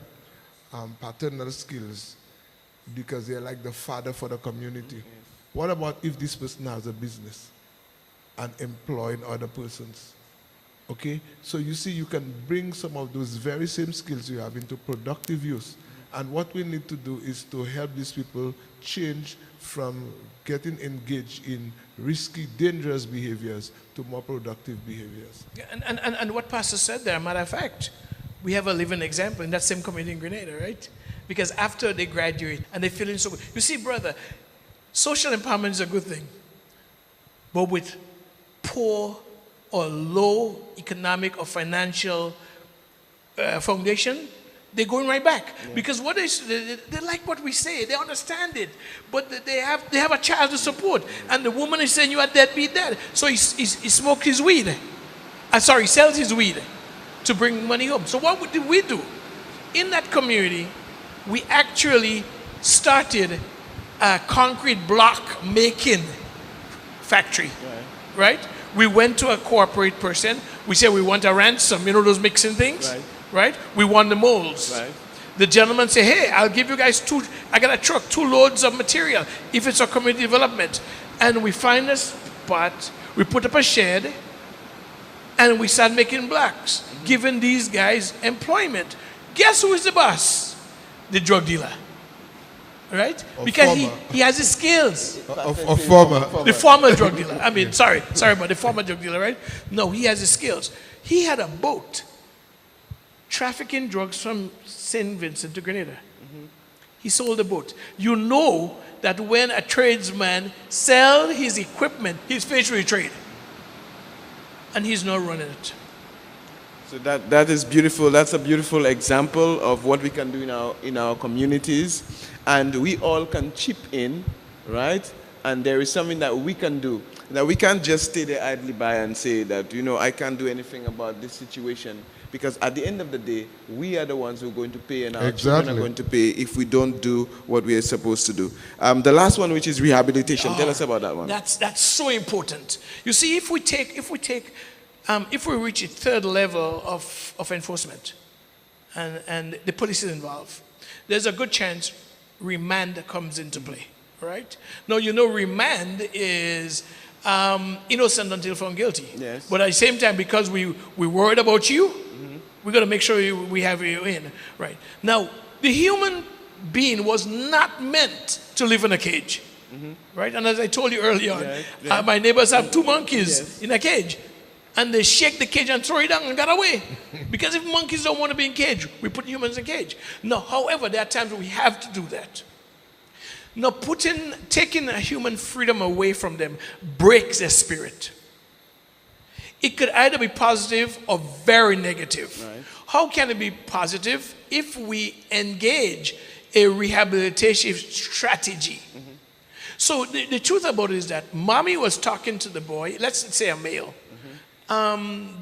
Paternal skills, because they're like the father for the community. What about if this person has a business and employing other persons? Okay? So you see, you can bring some of those very same skills you have into productive use. And what we need to do is to help these people change from getting engaged in risky, dangerous behaviors to more productive behaviors. And what Pastor said there, matter of fact, we have a living example in that same community in Grenada, right? Because after they graduate and they feel in so good. You see, brother, social empowerment is a good thing. But with poor or low economic or financial foundation, they're going right back. Yeah. Because what they like what we say, they understand it, but they have a child to support, and the woman is saying you are deadbeat dad, so he smokes his weed. He sells his weed to bring money home. So what did we do? In that community, we actually started a concrete block making factory, right? We went to a corporate person. We said we want a ransom, those mixing things, right? We want the molds. Right. The gentleman said, hey, I'll give you guys I got a truck, 2 loads of material if it's a community development. And we find a spot, we put up a shed, and we start making blocks, giving these guys employment. Guess who is the boss? The drug dealer. Right? Because he has the skills. The former drug dealer. I mean, sorry about the former drug dealer, right? No, he has the skills. He had a boat trafficking drugs from St. Vincent to Grenada. He sold the boat. You know that when a tradesman sells his equipment, he's faced with trade. And he's not running it. So that is beautiful. That's a beautiful example of what we can do in our communities. And we all can chip in, right? And there is something that we can do. Now, we can't just stay there idly by and say that, I can't do anything about this situation, because at the end of the day, we are the ones who are going to pay, and our children are going to pay if we don't do what we are supposed to do. The last one, which is rehabilitation. Tell us about that one. That's so important. You see, if we reach a third level of enforcement, and the police is involved, there's a good chance remand comes into play, right? Now, remand is innocent until found guilty. Yes. But at the same time, because we're worried about you, we're going to make sure we have you in, right? Now, the human being was not meant to live in a cage, right? And as I told you earlier on, my neighbors have 2 monkeys in a cage. And they shake the cage and throw it down and got away. Because if monkeys don't want to be in cage, we put humans in cage. Now, however, there are times we have to do that. Now, taking a human freedom away from them breaks their spirit. It could either be positive or very negative. Right. How can it be positive? If we engage a rehabilitation strategy. So the truth about it is that mommy was talking to the boy, let's say a male.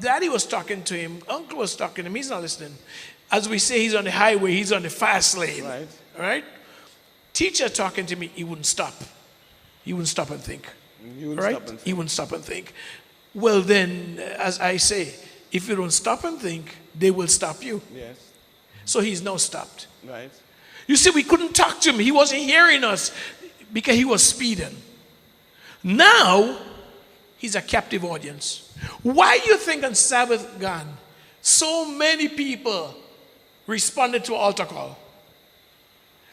Daddy was talking to him, uncle was talking to him, he's not listening. As we say, he's on the highway, he's on the fast lane. Right. Right? Teacher talking to me, he wouldn't stop. He wouldn't stop and think. He wouldn't Right? stop and think. He wouldn't stop and think. Well then, as I say, if you don't stop and think, they will stop you. Yes. So he's now stopped. Right. You see, we couldn't talk to him. He wasn't hearing us because he was speeding. Now, he's a captive audience. Why do you think on Sabbath gone, so many people responded to altar call?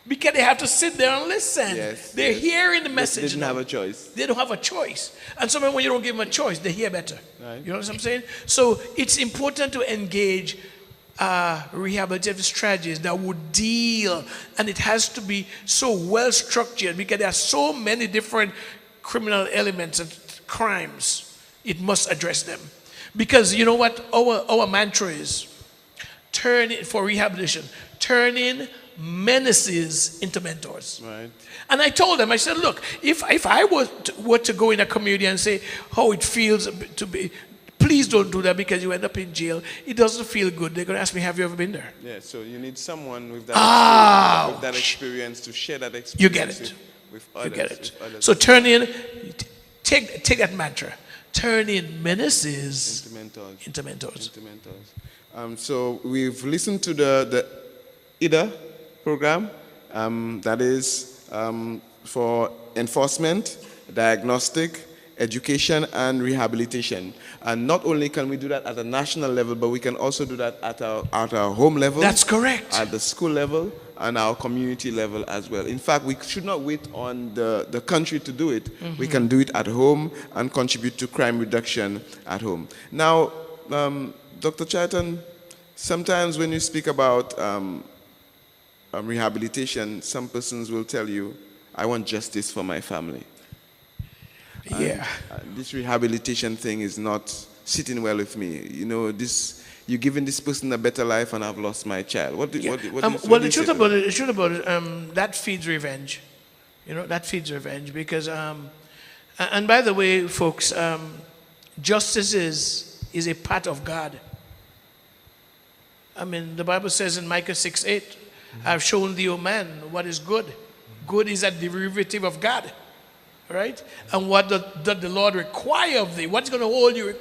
Because they have to sit there and listen. Yes, They're hearing the message. They didn't now. have a choice. They don't have a choice. And sometimes when you don't give them a choice, they hear better. Right. You know what I'm saying? So it's important to engage rehabilitative strategies that would deal, and it has to be so well structured because there are so many different criminal elements and crimes. It must address them. Because you know what our mantra is? For rehabilitation, turning menaces into mentors. Right. And I told them, I said, look, if I were to go in a community and say how it feels to be, please don't do that because you end up in jail. It doesn't feel good. They're going to ask me, have you ever been there? Yeah, so you need someone with that experience to share that experience. You get it. With others, You get it. with others. So take that mantra. Turn in menaces into mentors. So we've listened to the EDER program, that is for enforcement, diagnostic, education, and rehabilitation. And not only can we do that at a national level, but we can also do that at our home level. That's correct. At the school level and our community level as well. In fact, we should not wait on the country to do it. We can do it at home and contribute to crime reduction at home. Now, Dr. Chaitan, sometimes when you speak about rehabilitation, some persons will tell you, I want justice for my family. Yeah. This rehabilitation thing is not sitting well with me. You're giving this person a better life and I've lost my child. The truth about it, that feeds revenge. That feeds revenge because, and by the way, folks, justice is a part of God. I mean, the Bible says in Micah 6:8, I've shown thee, O man, what is good. Good is a derivative of God, right? And what does the Lord require of thee? What's going to hold you?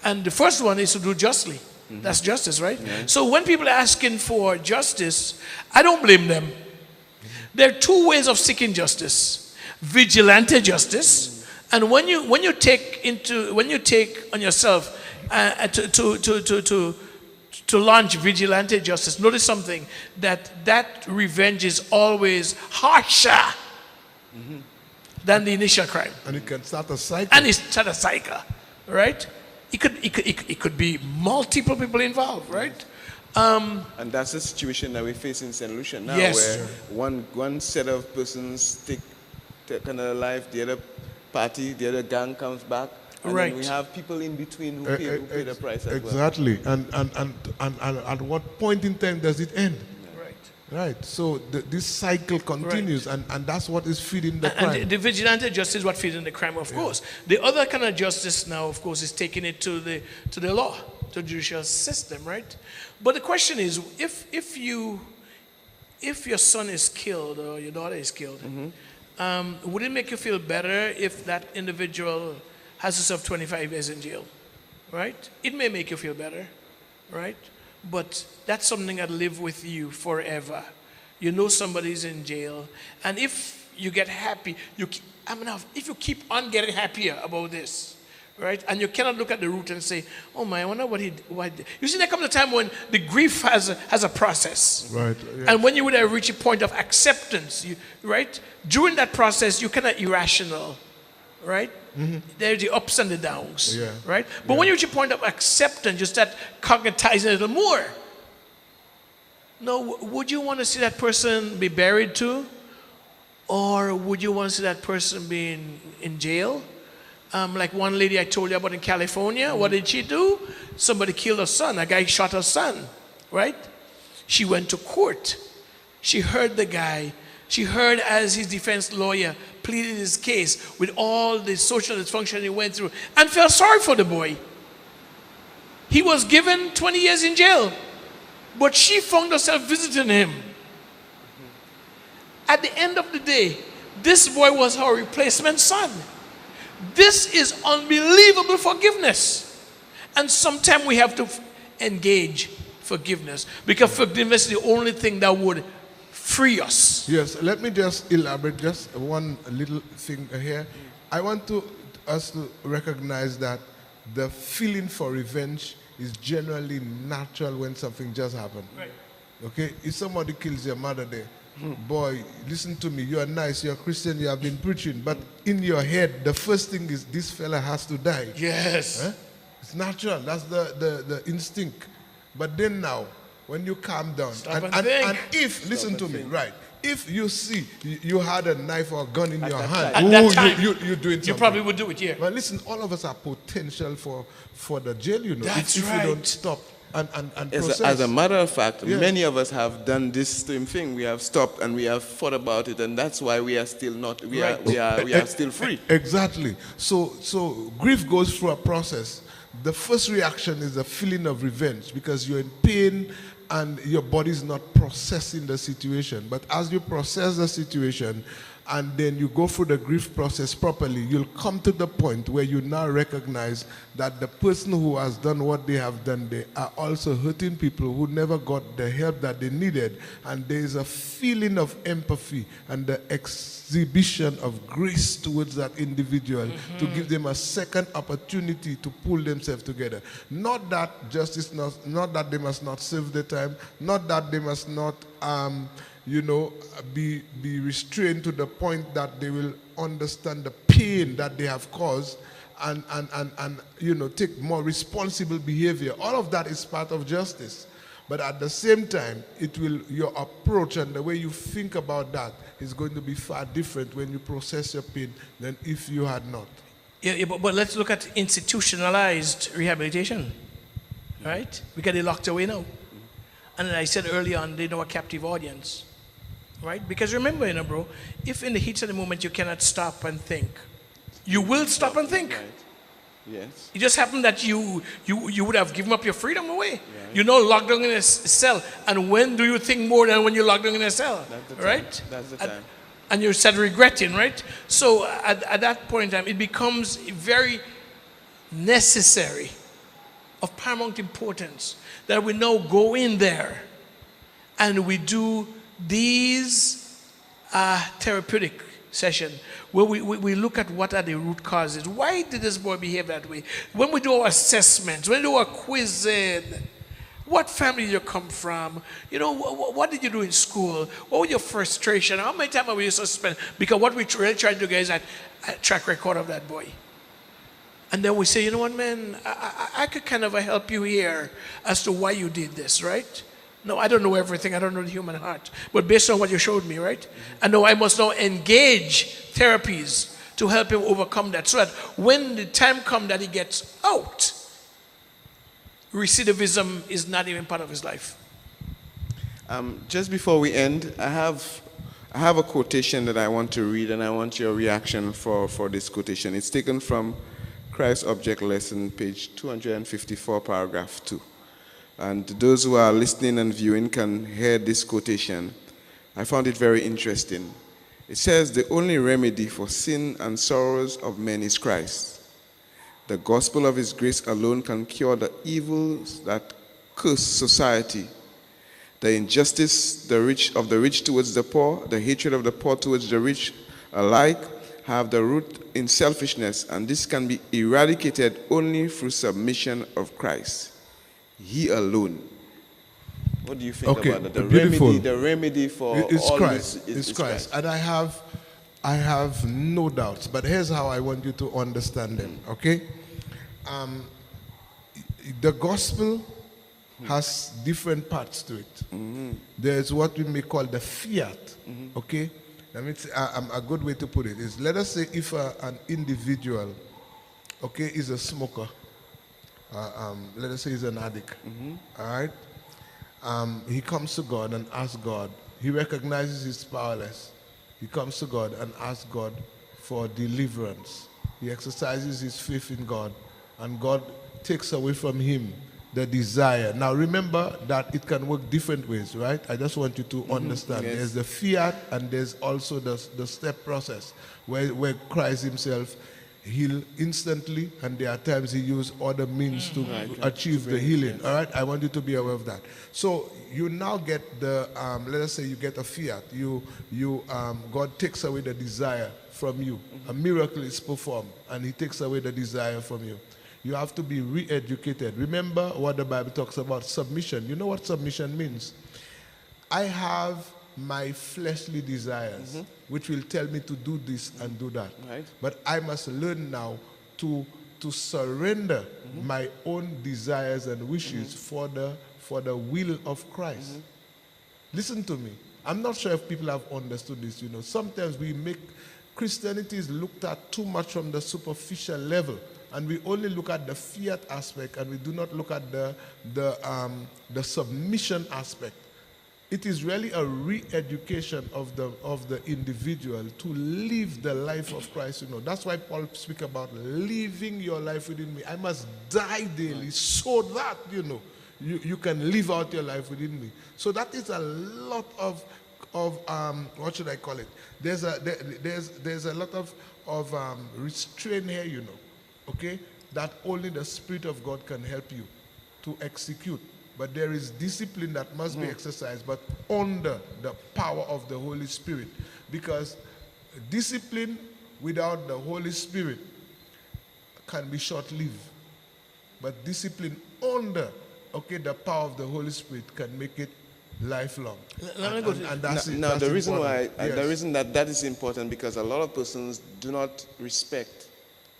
And the first one is to do justly. That's justice, right? Yeah. So when people are asking for justice, I don't blame them. There are 2 ways of seeking justice: vigilante justice, and when you take on yourself to launch vigilante justice. Notice something, that revenge is always harsher than the initial crime, and it can start a cycle. And it starts a cycle, right? It could be multiple people involved, right? And that's the situation that we face in St. Lucia now, yes. Where one set of persons take another life, the other party, the other gang comes back, and right. then we have people in between who pay the price as exactly. well. And at what point in time does it end? Right. Right. So this cycle continues, and that's what is feeding the crime. And the vigilante justice is what feeding the crime, of course. The other kind of justice now, of course, is taking it to the law, to the judicial system, right? But the question is, if your son is killed or your daughter is killed, would it make you feel better if that individual has to serve 25 years in jail, right? It may make you feel better, right? But that's something that live with you forever. You know somebody's in jail, and if you get happy, if you keep on getting happier about this, right? And you cannot look at the root and say, "Oh my, I wonder what he did." You see, there comes a time when the grief has a process, right? Yes. And when you would have reached a point of acceptance, right? During that process, you cannot irrational, right? There's the ups and the downs, right? But when you reach a point of acceptance, you start cognitizing a little more. No, would you want to see that person be buried too? Or would you want to see that person being in jail? Like one lady I told you about in California, what did she do? Somebody killed her son. A guy shot her son, right? She went to court. She heard the guy. She heard as his defense lawyer pleaded his case with all the social dysfunction he went through and felt sorry for the boy. He was given 20 years in jail, but she found herself visiting him. At the end of the day, this boy was her replacement son. This is unbelievable forgiveness. And sometimes we have to engage forgiveness, because forgiveness is the only thing that would free us. Yes, let me just elaborate just one little thing here. I want us to recognize that the feeling for revenge is generally natural when something just happened. Right. Okay? If somebody kills your mother there, boy, listen to me, you are nice, you're a Christian, you have been preaching, but in your head, the first thing is this fella has to die. Yes. Huh? It's natural, that's the instinct. But then now, when you calm down, and if, listen to me, right, if you see you had a knife or a gun in your hand, you're doing something. You probably would do it, yeah. But listen, all of us are potential for the jail, you know, That's if right. we don't stop and process. As a matter of fact, many of us have done this same thing. We have stopped and we have thought about it, and that's why we are still not. We are still free. Exactly. So grief goes through a process. The first reaction is a feeling of revenge because you're in pain and your body is not processing the situation. But as you process the situation and then you go through the grief process properly, you'll come to the point where you now recognize that the person who has done what they have done, they are also hurting people who never got the help that they needed. And there is a feeling of empathy and the exhibition of grace towards that individual to give them a second opportunity to pull themselves together. Not that justice, not that they must not serve the time, not that they must not be restrained to the point that they will understand the pain that they have caused and take more responsible behavior. All of that is part of justice. But at the same time, your approach and the way you think about that is going to be far different when you process your pain than if you had not. Yeah, but let's look at institutionalized rehabilitation, right? Because they're locked away now. And I said earlier on, they know a captive audience, right? Because remember, bro, if in the heat of the moment you cannot stop and think, you will stop and think. Right. Yes. It just happened that you would have given up your freedom away. Right. You're now locked down in a cell. And when do you think more than when you're locked down in a cell? That's the time. Right? That's the time. And you start regretting, right? So at that point in time, it becomes very necessary, of paramount importance, that we now go in there and we do these therapeutic session where we look at what are the root causes. Why did this boy behave that way? When we do our assessments, when we do our quizzing, what family did you come from? What did you do in school? What was your frustration? How many times were you suspended? Because what we really try to do, guys, is a track record of that boy. And then we say, you know what, man, I could kind of help you here as to why you did this, right? No, I don't know everything. I don't know the human heart. But based on what you showed me, right? I know I must now engage therapies to help him overcome that. So that when the time comes that he gets out, recidivism is not even part of his life. Just before we end, I have a quotation that I want to read, and I want your reaction for this quotation. It's taken from Christ Object Lesson, page 254, paragraph 2. And those who are listening and viewing can hear this quotation. I found it very interesting. It says, "The only remedy for sin and sorrows of men is Christ. The gospel of his grace alone can cure the evils that curse society. The injustice of the rich towards the poor, the hatred of the poor towards the rich alike have the root in selfishness, and this can be eradicated only through submission of Christ. He alone." What do you think about that? The remedy for it's all Christ. this is Christ. And I have no doubts, but here's how I want you to understand them, okay? The gospel has different parts to it. There's what we may call the fiat, okay? That means a good way to put it is, let us say if an individual, okay, is a smoker, let us say he's an addict, all right? He comes to God and asks God. He recognizes he's powerless. He comes to God and asks God for deliverance. He exercises his faith in God, and God takes away from him the desire. Now remember that it can work different ways, right? I just want you to understand. Yes. There's the fiat, and there's also the step process where Christ himself heal instantly, and there are times he used other means to achieve the healing. All right, I want you to be aware of that. So you now get the let us say you get a fiat. God takes away the desire from you. A miracle is performed, and he takes away the desire from you. You have to be re-educated. Remember what the Bible talks about submission. You know what submission means? I have my fleshly desires, which will tell me to do this and do that. Right. But I must learn now to surrender my own desires and wishes for the will of Christ. Listen to me. I'm not sure if people have understood this. You know, sometimes we make Christianity is looked at too much from the superficial level, and we only look at the fiat aspect, and we do not look at the submission aspect. It is really a re-education of the individual to live the life of Christ. You know, that's why Paul speaks about living your life within me. I must die daily so that you can live out your life within me. So that is a lot of what should I call it? There's a lot of restraint here. You know, okay, that only the Spirit of God can help you to execute. But there is discipline that must be exercised, but under the power of the Holy Spirit. Because discipline without the Holy Spirit can be short-lived. But discipline under, the power of the Holy Spirit can make it lifelong. The reason that is important, because a lot of persons do not respect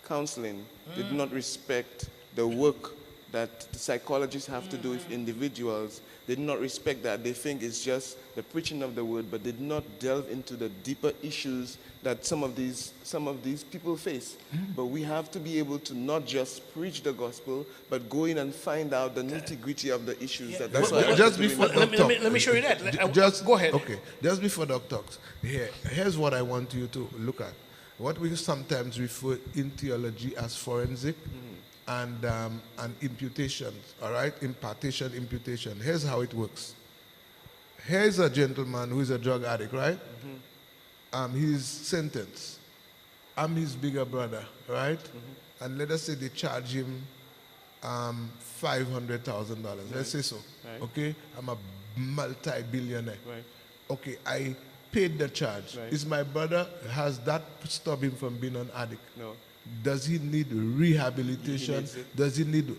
counseling. They do not respect the work that the psychologists have to do with individuals. They do not respect that. They think it's just the preaching of the word, but they do not delve into the deeper issues that some of these people face. But we have to be able to not just preach the gospel, but go in and find out the nitty-gritty of the issues. Let me show you that. Go ahead. Okay, just before Doc talks, here's what I want you to look at. What we sometimes refer in theology as forensic and imputations, all right? Impartation, imputation. Here's how it works. Here's a gentleman who is a drug addict, right? He's sentenced. I'm his bigger brother, right? And let us say they charge him $500,000. Let's say so, right. Okay? I'm a multi-billionaire. Right. Okay, I paid the charge. Right. Is my brother, has that stopped him from being an addict? No. Does he need rehabilitation? Does he need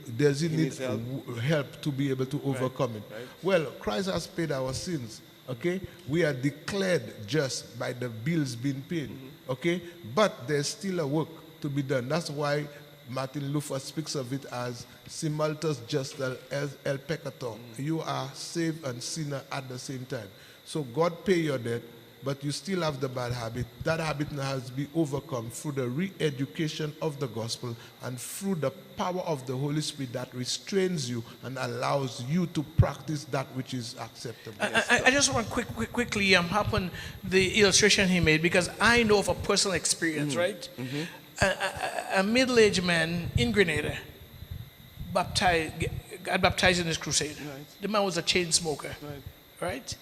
help to be able to overcome it? Right. Well, Christ has paid our sins. Okay, we are declared just by the bills being paid. Okay, but there's still a work to be done. That's why Martin Luther speaks of it as "Si multus justus el peccator." You are saved and sinner at the same time. So God pay your debt, but you still have the bad habit. That habit now has to be overcome through the re-education of the gospel and through the power of the Holy Spirit that restrains you and allows you to practice that which is acceptable. I just want quickly hop on the illustration he made, because I know of a personal experience, right? A middle-aged man in Grenada got baptized in this crusade. Right. The man was a chain smoker, Right. right?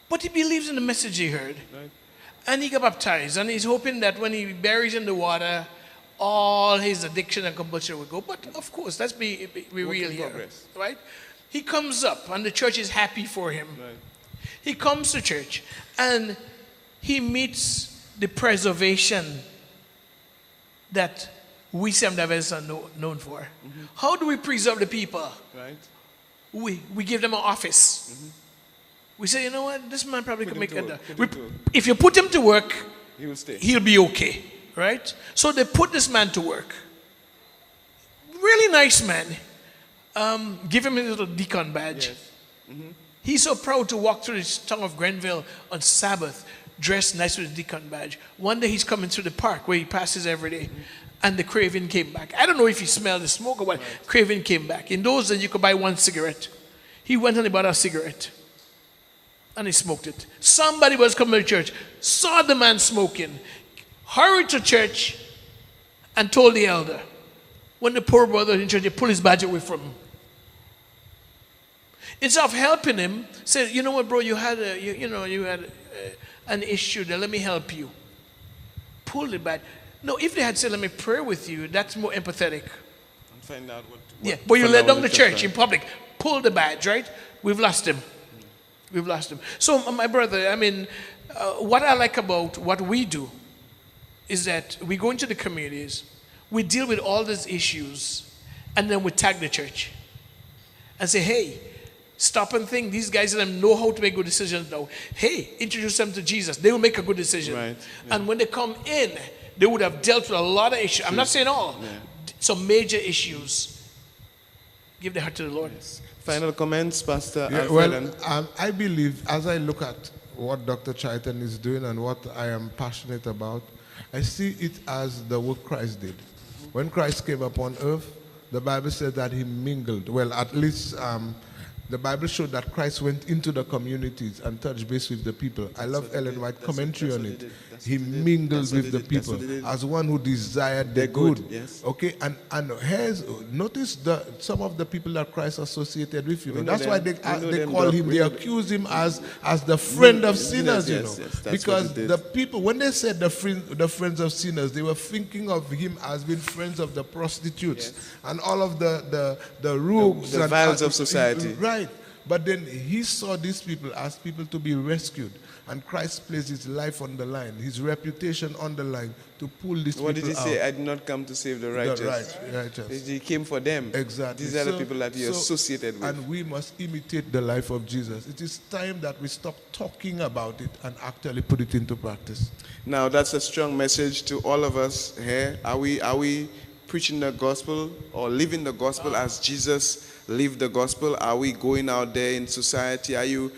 But he believes in the message he heard. Right. And he got baptized, and he's hoping that when he buries in the water, all his addiction and compulsion will go. But of course, let's be real here, progress. right? He comes up, and the church is happy for him. Right. He comes to church, and he meets the preservation that we Seventh-day Adventists are known for. How do we preserve the people? Right. We give them an office. We say, you know what, this man probably Put could him make to a... work, put him to work. If you put him to work, He will stay. he'll be okay, right? So they put this man to work. Really nice man. Give him his little deacon badge. Yes. He's so proud to walk through the town of Grenville on Sabbath, dressed nice with his deacon badge. One day he's coming through the park where he passes every day, and the craving came back. I don't know if he smelled the smoke or what. Craving came back. In those days, you could buy one cigarette. He went and he bought a cigarette, and he smoked it. Somebody was coming to church, saw the man smoking, hurried to church, and told the elder. When the poor brother was in church, they pulled his badge away from him. Instead of helping him, said, you know what, bro, you had an issue there. Let me help you. Pull it back. No, if they had said, let me pray with you, that's more empathetic. And find out what Yeah, but you led down the church right. in public. Pull the badge, right? We've lost him. We've lost him. So, my brother, I mean, what I like about what we do is that we go into the communities, we deal with all these issues, and then we tag the church and say, hey, stop and think. These guys know how to make good decisions now. Hey, introduce them to Jesus. They will make a good decision. Right. And when they come in, they would have dealt with a lot of issues. I'm not saying all. Yeah. Some major issues. Give the heart to the Lord. Final comments, Pastor Yeah, Alfred? well, I believe as I look at what Dr. Chaitan is doing and what I am passionate about, I see it as the work Christ did. When Christ came upon earth, the Bible said that he mingled. Well, at least the Bible showed that Christ went into the communities and touched base with the people. I love Ellen White's commentary on it. He mingled with the people as one who desired the good. Yes. Okay, and notice some of the people that Christ associated with, you know. We know That's why them. We know they them, call Doc. him, We they know accuse him as the friend of Yes, sinners, you yes, know. yes, that's what Because he did. the people, when they said the friends of sinners, they were thinking of him as being friends of the prostitutes and all of the rogues The and vials of society. Right. But then he saw these people as people to be rescued. And Christ placed his life on the line, his reputation on the line to pull these people out. What did he say? I did not come to save the righteous. The righteous. He came for them. Exactly. These are the people that he associated with. And we must imitate the life of Jesus. It is time that we stop talking about it and actually put it into practice. Now, that's a strong message to all of us here. Are we preaching the gospel or living the gospel as Jesus lived the gospel? Are we going out there in society? Are you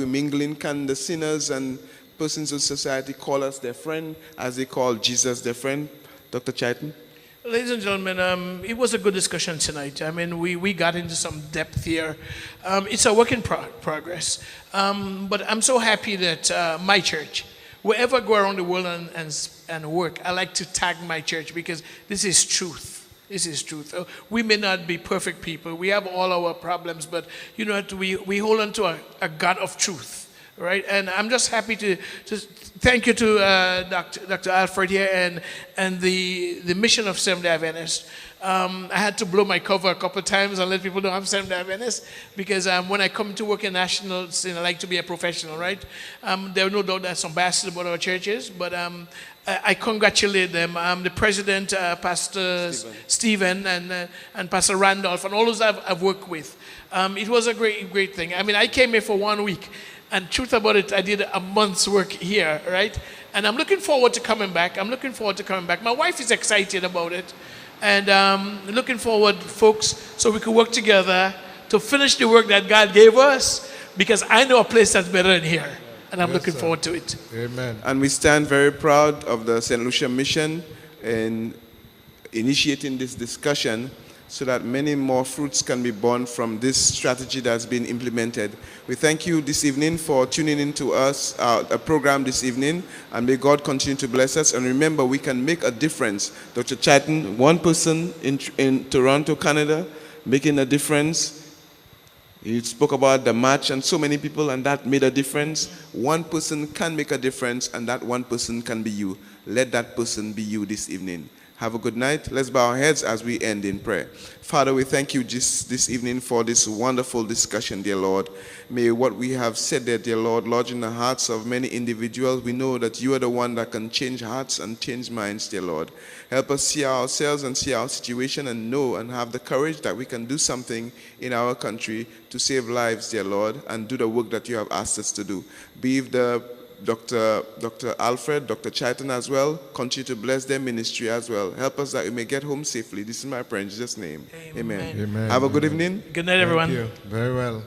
mingling? Can the sinners and persons of society call us their friend as they call Jesus their friend? Dr. Chaitan? Ladies and gentlemen, it was a good discussion tonight. I mean, we got into some depth here. It's a work in progress. But I'm so happy that my church, wherever I go around the world and work, I like to tag my church because this is truth. This is truth. We may not be perfect people. We have all our problems, but you know, we hold on to a God of truth, right? And I'm just happy to thank you to Dr. Alfred here and the mission of Seventh-day Adventists. I had to blow my cover a couple of times and let people know I'm Seventh-day Adventist because when I come to work in national scene, I like to be a professional, right? There are no doubt that some biases about our churches, but I congratulate them. The president, Pastor Stephen, and Pastor Randolph, and all those I've worked with. It was a great thing. I mean, I came here for 1 week, and truth about it, I did a month's work here, right? And I'm looking forward to coming back. My wife is excited about it, and looking forward, folks, so we can work together to finish the work that God gave us, because I know a place that's better than here. And I'm Yes, looking sir. forward to it. Amen. And we stand very proud of the St. Lucia mission in initiating this discussion so that many more fruits can be born from this strategy that's been implemented. We thank you this evening for tuning in to us, a program this evening, and may God continue to bless us. And remember, we can make a difference. Dr. Chaitan, one person in Toronto, Canada, making a difference. You spoke about the match and so many people, and that made a difference. One person can make a difference, and that one person can be you. Let that person be you this evening. Have a good night. Let's bow our heads as we end in prayer. Father, we thank you just this evening for this wonderful discussion, dear Lord. May what we have said there, dear Lord, lodge in the hearts of many individuals. We know that you are the one that can change hearts and change minds, dear Lord. Help us see ourselves and see our situation and know and have the courage that we can do something in our country to save lives, dear Lord, and do the work that you have asked us to do. Be with the Dr. Alfred, Dr. Chitan as well. Continue to bless their ministry as well. Help us that we may get home safely. This is my prayer in Jesus' name. Amen. Amen. Have a good Amen. evening. Good night, everyone. Thank you. Very well.